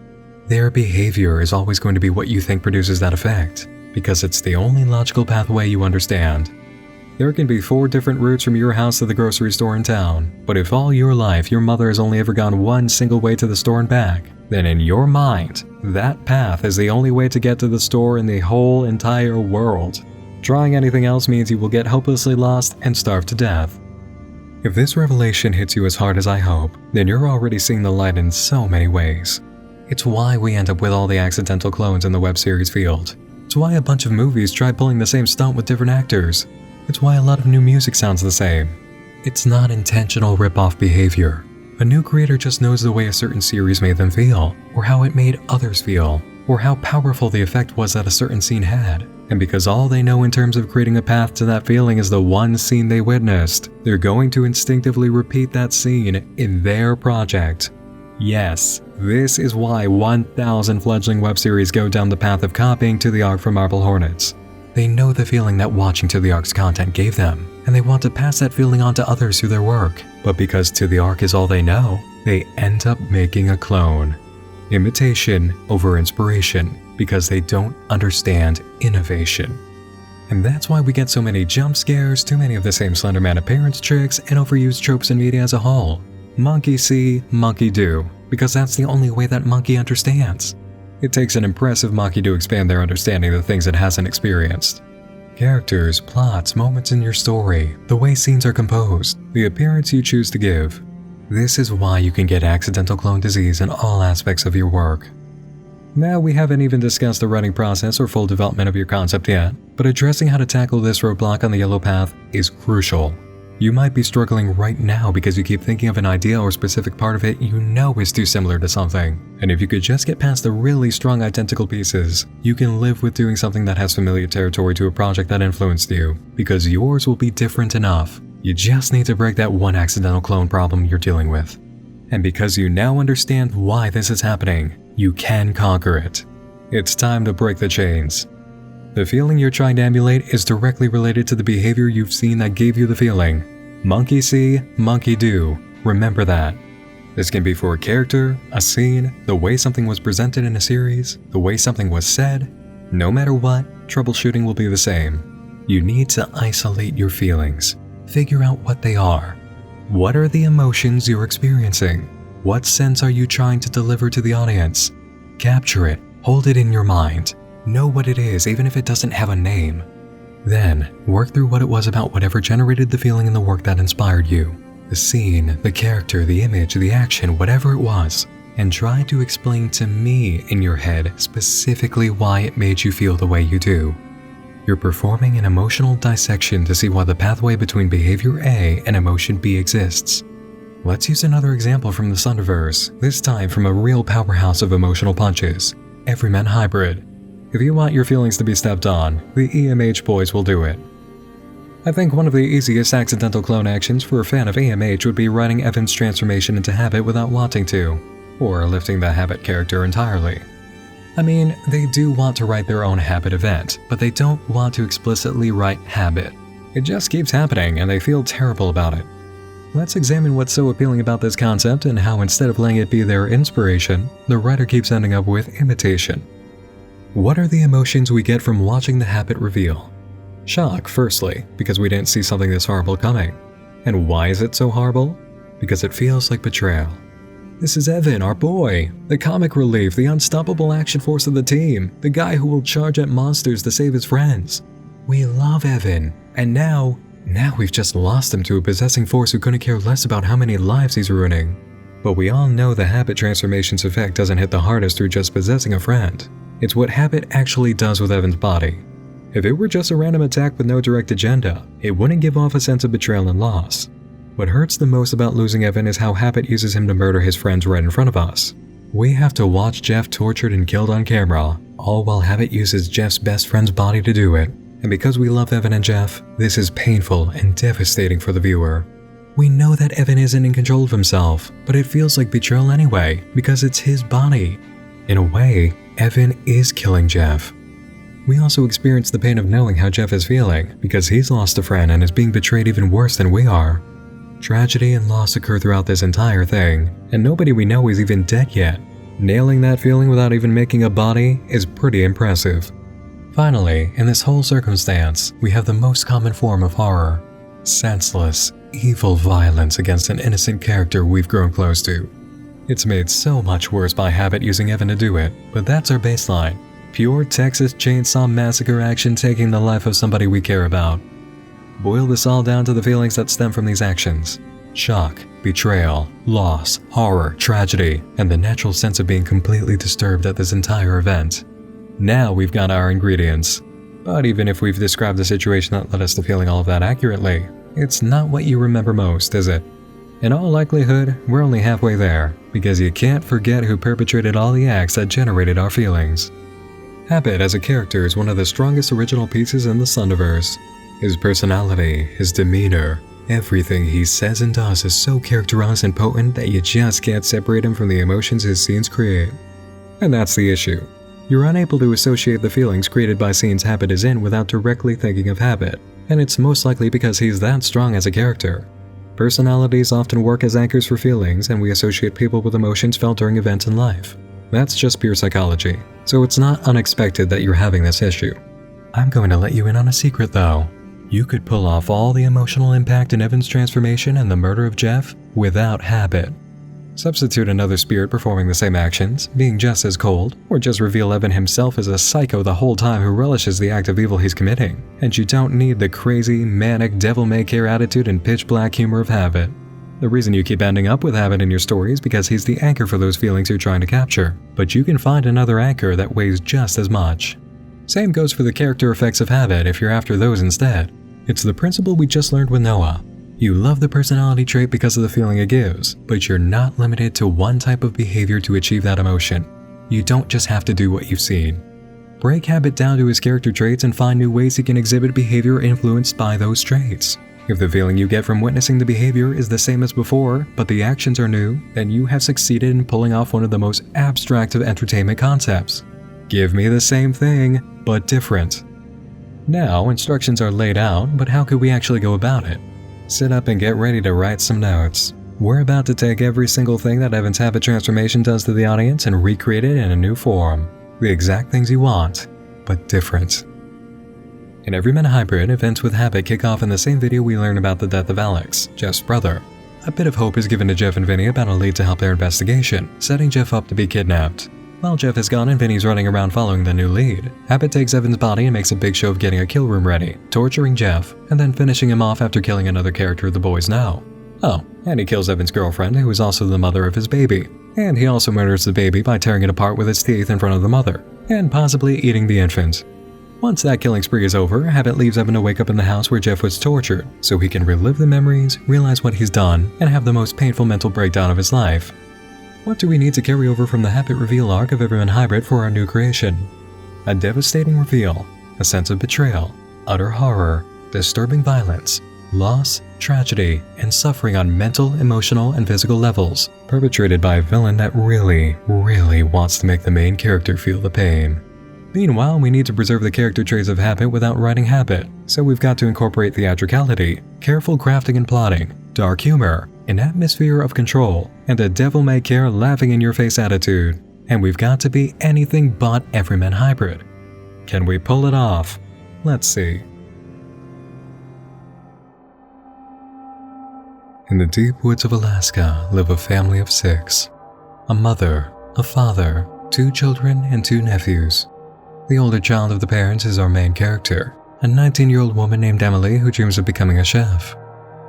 Their behavior is always going to be what you think produces that effect, because it's the only logical pathway you understand. There can be 4 different routes from your house to the grocery store in town, but if all your life your mother has only ever gone one single way to the store and back, then in your mind, that path is the only way to get to the store in the whole entire world. Trying anything else means you will get hopelessly lost and starve to death. If this revelation hits you as hard as I hope, then you're already seeing the light in so many ways. It's why we end up with all the accidental clones in the web series field. It's why a bunch of movies try pulling the same stunt with different actors. It's why a lot of new music sounds the same. It's not intentional rip-off behavior. A new creator just knows the way a certain series made them feel, or how it made others feel, or how powerful the effect was that a certain scene had. And because all they know in terms of creating a path to that feeling is the one scene they witnessed, they're going to instinctively repeat that scene in their project. Yes, this is why 1,000 fledgling web series go down the path of copying To the Ark from Marble Hornets. They know the feeling that watching To the Ark's content gave them, and they want to pass that feeling on to others through their work. But because To the Ark is all they know, they end up making a clone. Imitation over inspiration, because they don't understand innovation. And that's why we get so many jump scares, too many of the same Slender Man appearance tricks, and overused tropes in media as a whole. Monkey see, monkey do, because that's the only way that monkey understands. It takes an impressive Maki to expand their understanding of things it hasn't experienced. Characters, plots, moments in your story, the way scenes are composed, the appearance you choose to give. This is why you can get accidental clone disease in all aspects of your work. Now, we haven't even discussed the writing process or full development of your concept yet, but addressing how to tackle this roadblock on the yellow path is crucial. You might be struggling right now because you keep thinking of an idea or specific part of it you know is too similar to something. And if you could just get past the really strong identical pieces, you can live with doing something that has familiar territory to a project that influenced you, because yours will be different enough. You just need to break that one accidental clone problem you're dealing with. And because you now understand why this is happening, you can conquer it. It's time to break the chains. The feeling you're trying to emulate is directly related to the behavior you've seen that gave you the feeling. Monkey see, monkey do. Remember that. This can be for a character, a scene, the way something was presented in a series, the way something was said. No matter what, troubleshooting will be the same. You need to isolate your feelings. Figure out what they are. What are the emotions you're experiencing? What sense are you trying to deliver to the audience? Capture it. Hold it in your mind. Know what it is, even if it doesn't have a name. Then, work through what it was about whatever generated the feeling in the work that inspired you. The scene, the character, the image, the action, whatever it was. And try to explain to me in your head specifically why it made you feel the way you do. You're performing an emotional dissection to see why the pathway between behavior A and emotion B exists. Let's use another example from the Sunderverse, this time from a real powerhouse of emotional punches, Everyman Hybrid. If you want your feelings to be stepped on, the EMH boys will do it. I think one of the easiest accidental clone actions for a fan of EMH would be writing Evan's transformation into Habit without wanting to, or lifting the Habit character entirely. I mean, they do want to write their own Habit event, but they don't want to explicitly write Habit. It just keeps happening and they feel terrible about it. Let's examine what's so appealing about this concept and how instead of letting it be their inspiration, the writer keeps ending up with imitation. What are the emotions we get from watching the Habit reveal? Shock, firstly, because we didn't see something this horrible coming. And why is it so horrible? Because it feels like betrayal. This is Evan, our boy, the comic relief, the unstoppable action force of the team, the guy who will charge at monsters to save his friends. We love Evan, and now we've just lost him to a possessing force who couldn't care less about how many lives he's ruining. But we all know the Habit transformation's effect doesn't hit the hardest through just possessing a friend. It's what Habit actually does with Evan's body. If it were just a random attack with no direct agenda, it wouldn't give off a sense of betrayal and loss. What hurts the most about losing Evan is how Habit uses him to murder his friends right in front of us. We have to watch Jeff tortured and killed on camera, all while Habit uses Jeff's best friend's body to do it. And because we love Evan and Jeff, this is painful and devastating for the viewer. We know that Evan isn't in control of himself, but it feels like betrayal anyway, because it's his body. In a way, Evan is killing Jeff. We also experience the pain of knowing how Jeff is feeling, because he's lost a friend and is being betrayed even worse than we are. Tragedy and loss occur throughout this entire thing, and nobody we know is even dead yet. Nailing that feeling without even making a body is pretty impressive. Finally, in this whole circumstance, we have the most common form of horror. Senseless, evil violence against an innocent character we've grown close to. It's made so much worse by Habit using Evan to do it, but that's our baseline. Pure Texas Chainsaw Massacre action taking the life of somebody we care about. Boil this all down to the feelings that stem from these actions. Shock, betrayal, loss, horror, tragedy, and the natural sense of being completely disturbed at this entire event. Now we've got our ingredients. But even if we've described the situation that led us to feeling all of that accurately, it's not what you remember most, is it? In all likelihood, we're only halfway there, because you can't forget who perpetrated all the acts that generated our feelings. Habit as a character is one of the strongest original pieces in the Sunderverse. His personality, his demeanor, everything he says and does is so characterized and potent that you just can't separate him from the emotions his scenes create. And that's the issue. You're unable to associate the feelings created by scenes Habit is in without directly thinking of Habit, and it's most likely because he's that strong as a character. Personalities often work as anchors for feelings, and we associate people with emotions felt during events in life. That's just pure psychology, so it's not unexpected that you're having this issue. I'm going to let you in on a secret though. You could pull off all the emotional impact in Evan's transformation and the murder of Jeff without Habit. Substitute another spirit performing the same actions, being just as cold, or just reveal Evan himself as a psycho the whole time who relishes the act of evil he's committing. And you don't need the crazy, manic, devil-may-care attitude and pitch-black humor of Habit. The reason you keep ending up with Habit in your story is because he's the anchor for those feelings you're trying to capture, but you can find another anchor that weighs just as much. Same goes for the character effects of Habit if you're after those instead. It's the principle we just learned with Noah. You love the personality trait because of the feeling it gives, but you're not limited to one type of behavior to achieve that emotion. You don't just have to do what you've seen. Break Habit down to his character traits and find new ways he can exhibit behavior influenced by those traits. If the feeling you get from witnessing the behavior is the same as before, but the actions are new, then you have succeeded in pulling off one of the most abstract of entertainment concepts. Give me the same thing, but different. Now, instructions are laid out, but how could we actually go about it? Sit up and get ready to write some notes. We're about to take every single thing that Evan's habit transformation does to the audience and recreate it in a new form. The exact things you want, but different. In Everyman Hybrid, events with Habit kick off in the same video we learn about the death of Alex, Jeff's brother. A bit of hope is given to Jeff and Vinny about a lead to help their investigation, setting Jeff up to be kidnapped. While Jeff is gone and Vinny's running around following the new lead, Habit takes Evan's body and makes a big show of getting a kill room ready, torturing Jeff, and then finishing him off after killing another character the boys know. Oh, and he kills Evan's girlfriend, who is also the mother of his baby. And he also murders the baby by tearing it apart with his teeth in front of the mother, and possibly eating the infant. Once that killing spree is over, Habit leaves Evan to wake up in the house where Jeff was tortured, so he can relive the memories, realize what he's done, and have the most painful mental breakdown of his life. What do we need to carry over from the Habit reveal arc of Everyman Hybrid for our new creation? A devastating reveal, a sense of betrayal, utter horror, disturbing violence, loss, tragedy, and suffering on mental, emotional, and physical levels, perpetrated by a villain that really wants to make the main character feel the pain. Meanwhile, we need to preserve the character traits of Habit without writing Habit, so we've got to incorporate theatricality, careful crafting and plotting, dark humor, an atmosphere of control, and a devil-may-care laughing-in-your-face attitude. And we've got to be anything but Everyman Hybrid. Can we pull it off? Let's see. In the deep woods of Alaska live a family of 6. A mother, a father, 2 children, and 2 nephews. The older child of the parents is our main character, a 19-year-old woman named Emily who dreams of becoming a chef.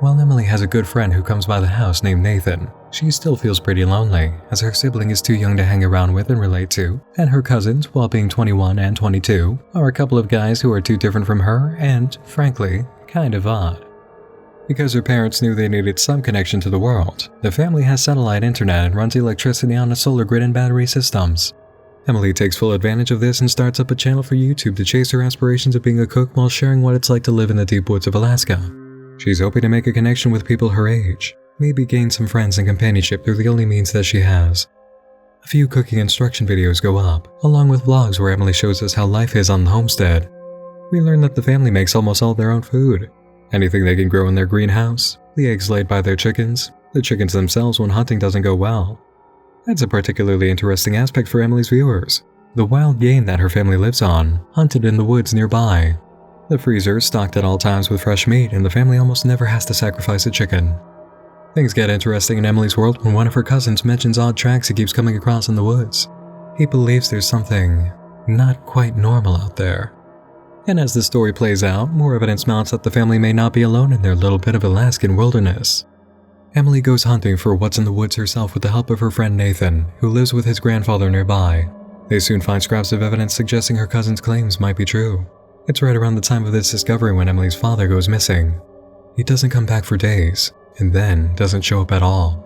While Emily has a good friend who comes by the house named Nathan, she still feels pretty lonely, as her sibling is too young to hang around with and relate to, and her cousins, while being 21 and 22, are a couple of guys who are too different from her and, frankly, kind of odd. Because her parents knew they needed some connection to the world, the family has satellite internet and runs electricity on a solar grid and battery systems. Emily takes full advantage of this and starts up a channel for YouTube to chase her aspirations of being a cook while sharing what it's like to live in the deep woods of Alaska. She's hoping to make a connection with people her age, maybe gain some friends and companionship through the only means that she has. A few cooking instruction videos go up, along with vlogs where Emily shows us how life is on the homestead. We learn that the family makes almost all their own food. Anything they can grow in their greenhouse, the eggs laid by their chickens, the chickens themselves when hunting doesn't go well. That's a particularly interesting aspect for Emily's viewers. The wild game that her family lives on, hunted in the woods nearby. The freezer is stocked at all times with fresh meat, and the family almost never has to sacrifice a chicken. Things get interesting in Emily's world when one of her cousins mentions odd tracks he keeps coming across in the woods. He believes there's something not quite normal out there. And as the story plays out, more evidence mounts that the family may not be alone in their little bit of Alaskan wilderness. Emily goes hunting for what's in the woods herself with the help of her friend Nathan, who lives with his grandfather nearby. They soon find scraps of evidence suggesting her cousin's claims might be true. It's right around the time of this discovery when Emily's father goes missing. He doesn't come back for days, and then doesn't show up at all.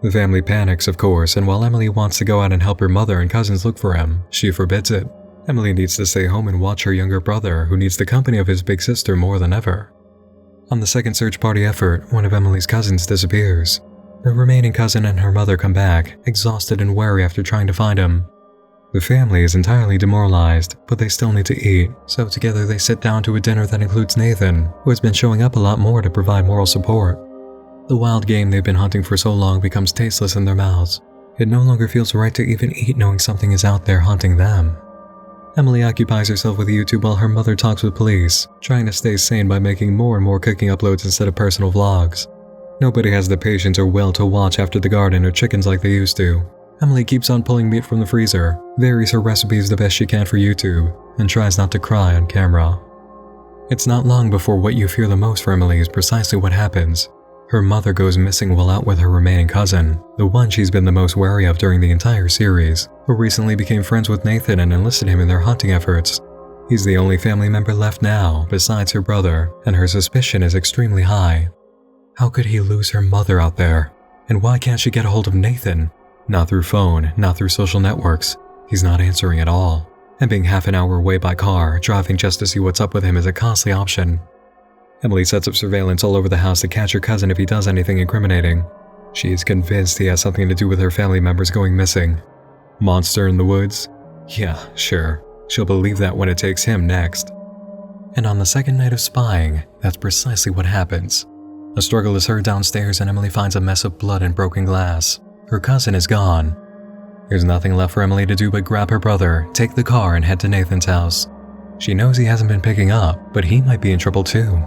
The family panics, of course, and while Emily wants to go out and help her mother and cousins look for him, she forbids it. Emily needs to stay home and watch her younger brother, who needs the company of his big sister more than ever. On the second search party effort, one of Emily's cousins disappears. The remaining cousin and her mother come back, exhausted and weary after trying to find him. The family is entirely demoralized, but they still need to eat, so together they sit down to a dinner that includes Nathan, who has been showing up a lot more to provide moral support. The wild game they've been hunting for so long becomes tasteless in their mouths. It no longer feels right to even eat knowing something is out there hunting them. Emily occupies herself with YouTube while her mother talks with police, trying to stay sane by making more and more cooking uploads instead of personal vlogs. Nobody has the patience or will to watch after the garden or chickens like they used to. Emily keeps on pulling meat from the freezer, varies her recipes the best she can for YouTube, and tries not to cry on camera. It's not long before what you fear the most for Emily is precisely what happens. Her mother goes missing while out with her remaining cousin, the one she's been the most wary of during the entire series, who recently became friends with Nathan and enlisted him in their hunting efforts. He's the only family member left now, besides her brother, and her suspicion is extremely high. How could he lose her mother out there? And why can't she get a hold of Nathan? Not through phone, not through social networks. He's not answering at all. And being half an hour away by car, driving just to see what's up with him is a costly option. Emily sets up surveillance all over the house to catch her cousin if he does anything incriminating. She is convinced he has something to do with her family members going missing. Monster in the woods? Yeah, sure. She'll believe that when it takes him next. And on the second night of spying, that's precisely what happens. A struggle is heard downstairs and Emily finds a mess of blood and broken glass. Her cousin is gone. There's nothing left for Emily to do but grab her brother, take the car, and head to Nathan's house. She knows he hasn't been picking up, but he might be in trouble too.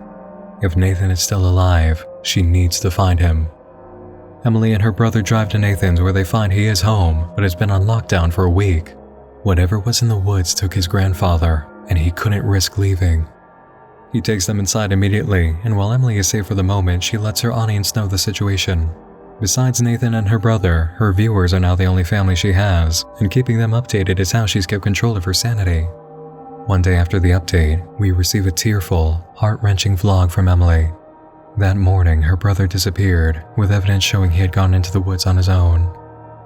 If Nathan is still alive, she needs to find him. Emily and her brother drive to Nathan's where they find he is home, but has been on lockdown for a week. Whatever was in the woods took his grandfather, and he couldn't risk leaving. He takes them inside immediately, and while Emily is safe for the moment, she lets her audience know the situation. Besides Nathan and her brother, her viewers are now the only family she has, and keeping them updated is how she's kept control of her sanity. One day after the update, we receive a tearful, heart-wrenching vlog from Emily. That morning, her brother disappeared, with evidence showing he had gone into the woods on his own.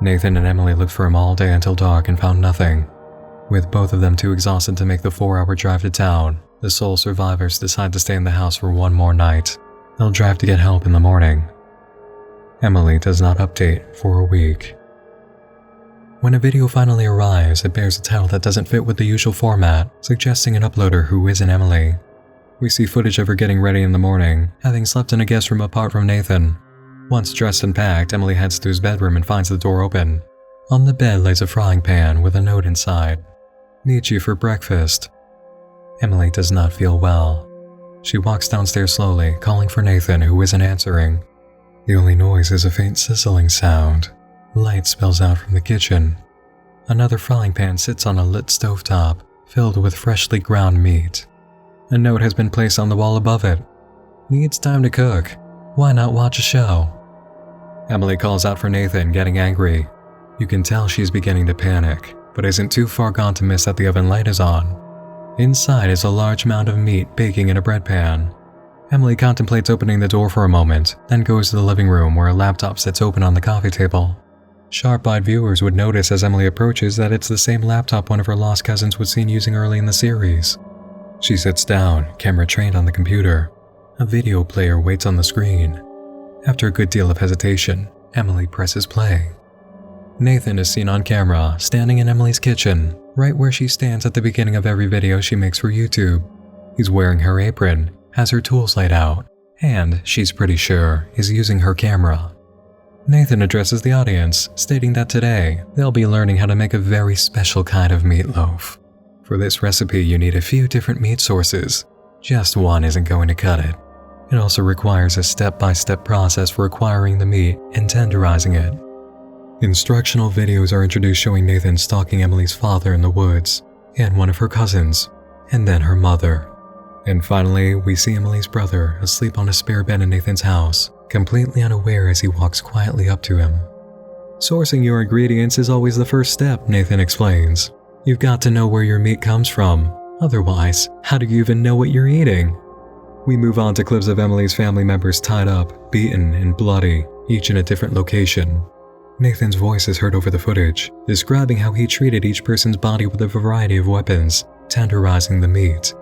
Nathan and Emily looked for him all day until dark and found nothing. With both of them too exhausted to make the 4-hour drive to town, the sole survivors decide to stay in the house for one more night. They'll drive to get help in the morning. Emily does not update for a week. When a video finally arrives, it bears a title that doesn't fit with the usual format, suggesting an uploader who isn't Emily. We see footage of her getting ready in the morning, having slept in a guest room apart from Nathan. Once dressed and packed, Emily heads to his bedroom and finds the door open. On the bed lays a frying pan with a note inside. "Need you for breakfast." Emily does not feel well. She walks downstairs slowly, calling for Nathan, who isn't answering. The only noise is a faint sizzling sound. Light spills out from the kitchen. Another frying pan sits on a lit stovetop, filled with freshly ground meat. A note has been placed on the wall above it. "Needs time to cook. Why not watch a show?" Emily calls out for Nathan, getting angry. You can tell she's beginning to panic, but isn't too far gone to miss that the oven light is on. Inside is a large mound of meat baking in a bread pan. Emily contemplates opening the door for a moment, then goes to the living room where a laptop sits open on the coffee table. Sharp-eyed viewers would notice as Emily approaches that it's the same laptop one of her lost cousins was seen using early in the series. She sits down, camera trained on the computer. A video player waits on the screen. After a good deal of hesitation, Emily presses play. Nathan is seen on camera, standing in Emily's kitchen, right where she stands at the beginning of every video she makes for YouTube. He's wearing her apron, has her tools laid out, and, she's pretty sure, is using her camera. Nathan addresses the audience, stating that today, they'll be learning how to make a very special kind of meatloaf. For this recipe, you need a few different meat sources. Just one isn't going to cut it. It also requires a step-by-step process for acquiring the meat and tenderizing it. Instructional videos are introduced showing Nathan stalking Emily's father in the woods, and one of her cousins, and then her mother. And finally, we see Emily's brother asleep on a spare bed in Nathan's house, completely unaware as he walks quietly up to him. Sourcing your ingredients is always the first step, Nathan explains. You've got to know where your meat comes from. Otherwise, how do you even know what you're eating? We move on to clips of Emily's family members tied up, beaten, and bloody, each in a different location. Nathan's voice is heard over the footage, describing how he treated each person's body with a variety of weapons, tenderizing the meat.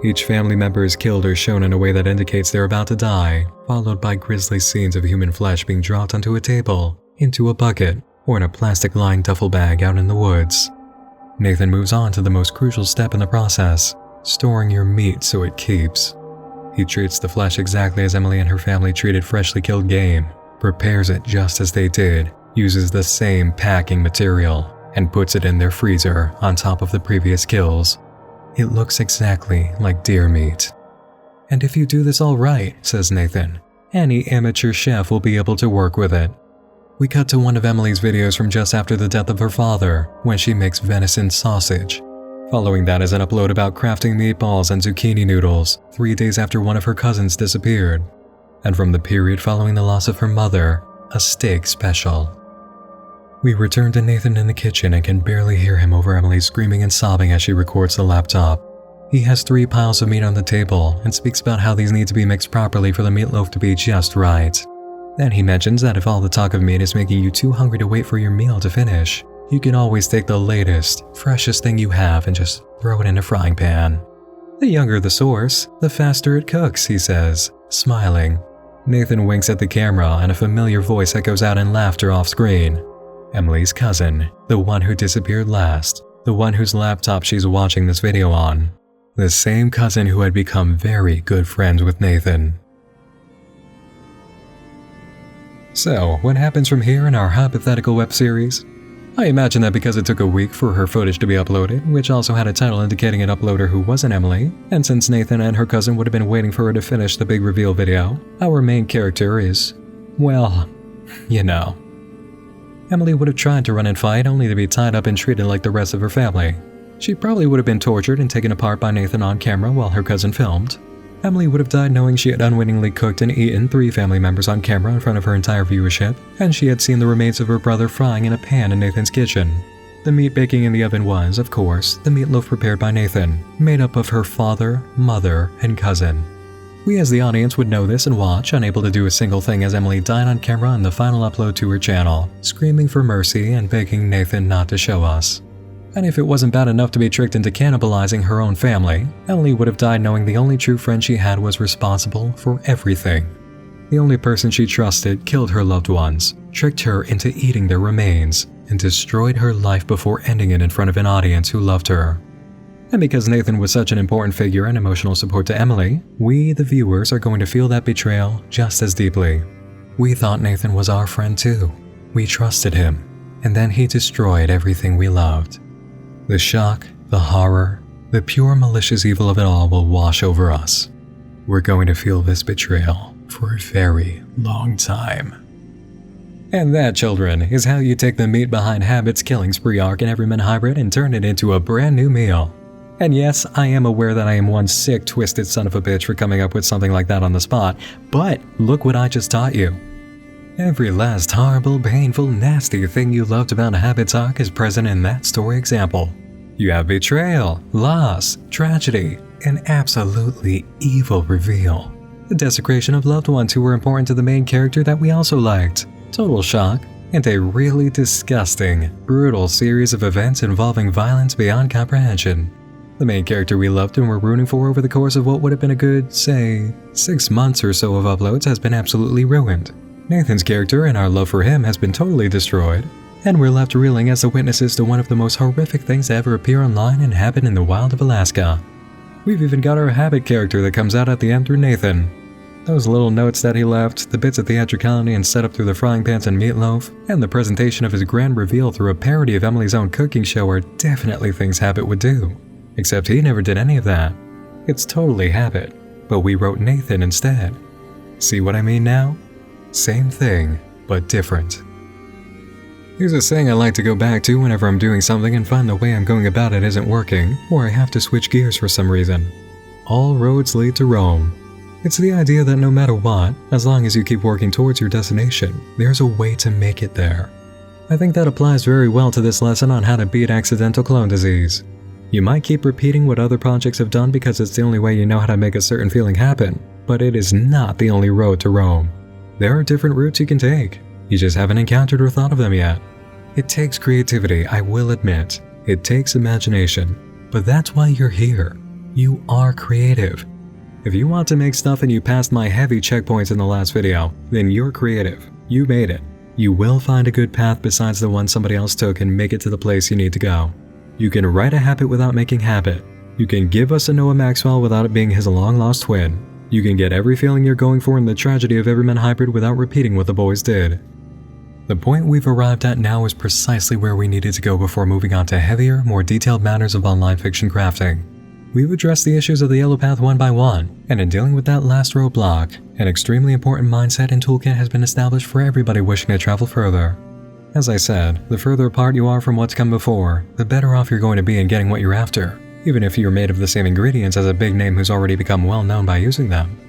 Each family member is killed or shown in a way that indicates they're about to die, followed by grisly scenes of human flesh being dropped onto a table, into a bucket, or in a plastic-lined duffel bag out in the woods. Nathan moves on to the most crucial step in the process, storing your meat so it keeps. He treats the flesh exactly as Emily and her family treated freshly killed game, prepares it just as they did, uses the same packing material, and puts it in their freezer on top of the previous kills. It looks exactly like deer meat. "And if you do this all right," says Nathan, Any amateur chef will be able to work with it. We cut to one of Emily's videos from just after the death of her father, when she makes venison sausage. Following that is an upload about crafting meatballs and zucchini noodles 3 days after one of her cousins disappeared. And from the period following the loss of her mother, a steak special. We return to Nathan in the kitchen and can barely hear him over Emily screaming and sobbing as she records the laptop. He has 3 piles of meat on the table and speaks about how these need to be mixed properly for the meatloaf to be just right. Then he mentions that if all the talk of meat is making you too hungry to wait for your meal to finish, you can always take the latest, freshest thing you have and just throw it in a frying pan. The younger the source, the faster it cooks, he says, smiling. Nathan winks at the camera and a familiar voice echoes out in laughter off screen. Emily's cousin, the one who disappeared last, the one whose laptop she's watching this video on. The same cousin who had become very good friends with Nathan. So, what happens from here in our hypothetical web series? I imagine that because it took a week for her footage to be uploaded, which also had a title indicating an uploader who wasn't Emily, and since Nathan and her cousin would have been waiting for her to finish the big reveal video, our main character is, well, you know. Emily would have tried to run and fight only to be tied up and treated like the rest of her family. She probably would have been tortured and taken apart by Nathan on camera while her cousin filmed. Emily would have died knowing she had unwittingly cooked and eaten 3 family members on camera in front of her entire viewership, and she had seen the remains of her brother frying in a pan in Nathan's kitchen. The meat baking in the oven was, of course, the meatloaf prepared by Nathan, made up of her father, mother, and cousin. We as the audience would know this and watch, unable to do a single thing as Emily died on camera on the final upload to her channel, screaming for mercy and begging Nathan not to show us. And if it wasn't bad enough to be tricked into cannibalizing her own family, Emily would have died knowing the only true friend she had was responsible for everything. The only person she trusted killed her loved ones, tricked her into eating their remains, and destroyed her life before ending it in front of an audience who loved her. And because Nathan was such an important figure and emotional support to Emily, we, the viewers, are going to feel that betrayal just as deeply. We thought Nathan was our friend too. We trusted him, and then he destroyed everything we loved. The shock, the horror, the pure malicious evil of it all will wash over us. We're going to feel this betrayal for a very long time. And that, children, is how you take the meat behind Habit's killing spree arc in Everyman Hybrid and turn it into a brand new meal. And yes, I am aware that I am one sick, twisted son of a bitch for coming up with something like that on the spot, but look what I just taught you. Every last horrible, painful, nasty thing you loved about Habit's arc is present in that story example. You have betrayal, loss, tragedy, an absolutely evil reveal. The desecration of loved ones who were important to the main character that we also liked, total shock, and a really disgusting, brutal series of events involving violence beyond comprehension. The main character we loved and were rooting for over the course of what would have been a good, say, 6 months or so of uploads has been absolutely ruined. Nathan's character and our love for him has been totally destroyed, and we're left reeling as the witnesses to one of the most horrific things to ever appear online and happen in the wild of Alaska. We've even got our Habit character that comes out at the end through Nathan. Those little notes that he left, the bits of theatricality and setup through the frying pans and meatloaf, and the presentation of his grand reveal through a parody of Emily's own cooking show are definitely things Habit would do. Except he never did any of that. It's totally Habit, but we wrote Nathan instead. See what I mean now? Same thing, but different. Here's a saying I like to go back to whenever I'm doing something and find the way I'm going about it isn't working, or I have to switch gears for some reason. All roads lead to Rome. It's the idea that no matter what, as long as you keep working towards your destination, there's a way to make it there. I think that applies very well to this lesson on how to beat accidental clone disease. You might keep repeating what other projects have done because it's the only way you know how to make a certain feeling happen, but it is not the only road to Rome. There are different routes you can take. You just haven't encountered or thought of them yet. It takes creativity, I will admit. It takes imagination. But that's why you're here. You are creative. If you want to make stuff and you passed my heavy checkpoints in the last video, then you're creative. You made it. You will find a good path besides the one somebody else took and make it to the place you need to go. You can write a habit without making habit. You can give us a Noah Maxwell without it being his long-lost twin. You can get every feeling you're going for in the tragedy of Everyman Hybrid without repeating what the boys did. The point we've arrived at now is precisely where we needed to go before moving on to heavier, more detailed matters of online fiction crafting. We've addressed the issues of the yellow path one by one, and in dealing with that last roadblock, an extremely important mindset and toolkit has been established for everybody wishing to travel further. As I said, the further apart you are from what's come before, the better off you're going to be in getting what you're after, even if you're made of the same ingredients as a big name who's already become well known by using them.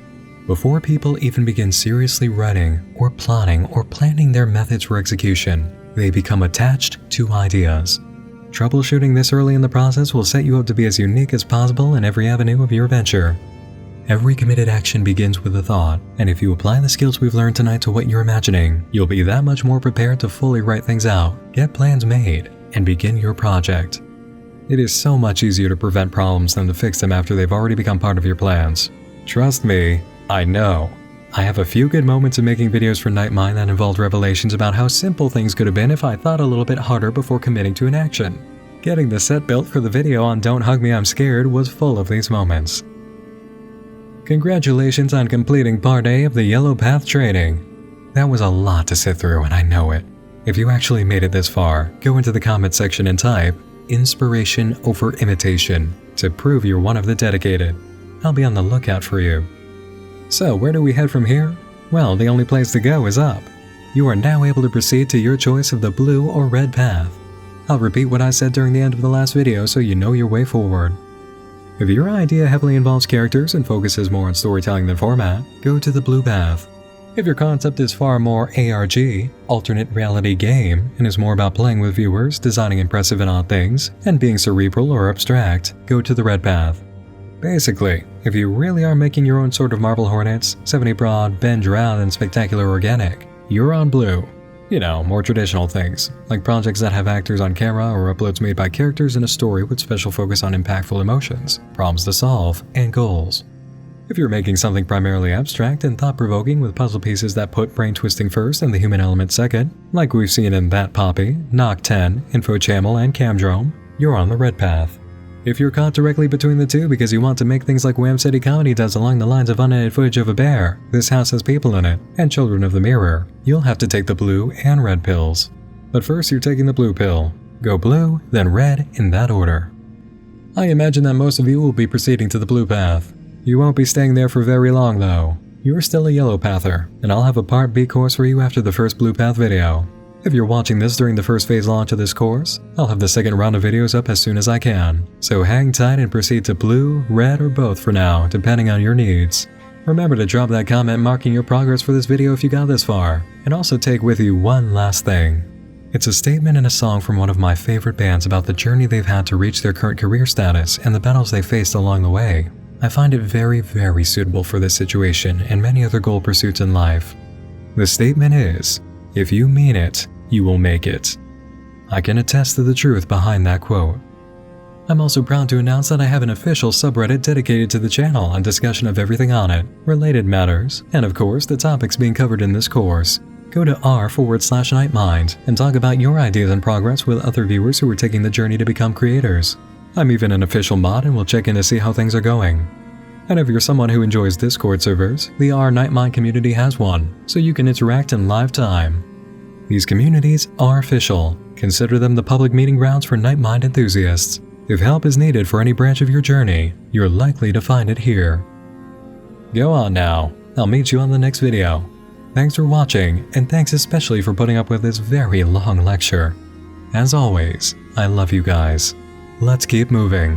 Before people even begin seriously writing, or plotting, or planning their methods for execution, they become attached to ideas. Troubleshooting this early in the process will set you up to be as unique as possible in every avenue of your venture. Every committed action begins with a thought, and if you apply the skills we've learned tonight to what you're imagining, you'll be that much more prepared to fully write things out, get plans made, and begin your project. It is so much easier to prevent problems than to fix them after they've already become part of your plans. Trust me, I know. I have a few good moments of making videos for Nightmind that involved revelations about how simple things could have been if I thought a little bit harder before committing to an action. Getting the set built for the video on Don't Hug Me I'm Scared was full of these moments. Congratulations on completing Part A of the Yellow Path training. That was a lot to sit through and I know it. If you actually made it this far, go into the comment section and type "Inspiration over imitation" to prove you're one of the dedicated. I'll be on the lookout for you. So where do we head from here? Well, the only place to go is up. You are now able to proceed to your choice of the blue or red path. I'll repeat what I said during the end of the last video so you know your way forward. If your idea heavily involves characters and focuses more on storytelling than format, go to the blue path. If your concept is far more ARG, alternate reality game, and is more about playing with viewers, designing impressive and odd things, and being cerebral or abstract, go to the red path. Basically, if you really are making your own sort of Marble Hornets, 70 broad, bend round, and spectacular organic, you're on blue. You know, more traditional things, like projects that have actors on camera or uploads made by characters in a story with special focus on impactful emotions, problems to solve, and goals. If you're making something primarily abstract and thought-provoking with puzzle pieces that put brain-twisting first and the human element second, like we've seen in That Poppy, Knock 10, InfoChamel, and Camdrome, you're on the red path. If you're caught directly between the two because you want to make things like Wham City Comedy does along the lines of unedited footage of a bear, This House Has People in It, and Children of the Mirror, you'll have to take the blue and red pills. But first you're taking the blue pill. Go blue, then red in that order. I imagine that most of you will be proceeding to the blue path. You won't be staying there for very long though. You're still a yellow pather, and I'll have a Part B course for you after the first blue path video. If you're watching this during the first phase launch of this course, I'll have the second round of videos up as soon as I can. So hang tight and proceed to blue, red, or both for now, depending on your needs. Remember to drop that comment marking your progress for this video if you got this far, and also take with you one last thing. It's a statement in a song from one of my favorite bands about the journey they've had to reach their current career status and the battles they faced along the way. I find it very, very suitable for this situation and many other goal pursuits in life. The statement is, "If you mean it, you will make it." I can attest to the truth behind that quote. I'm also proud to announce that I have an official subreddit dedicated to the channel and discussion of everything on it, related matters, and of course the topics being covered in this course. Go to r/Nightmind and talk about your ideas and progress with other viewers who are taking the journey to become creators. I'm even an official mod and will check in to see how things are going. And if you're someone who enjoys Discord servers, the r/Nightmind community has one, so you can interact in live time. These communities are official. Consider them the public meeting grounds for Nightmind enthusiasts. If help is needed for any branch of your journey, you're likely to find it here. Go on now. I'll meet you on the next video. Thanks for watching, and thanks especially for putting up with this very long lecture. As always, I love you guys. Let's keep moving.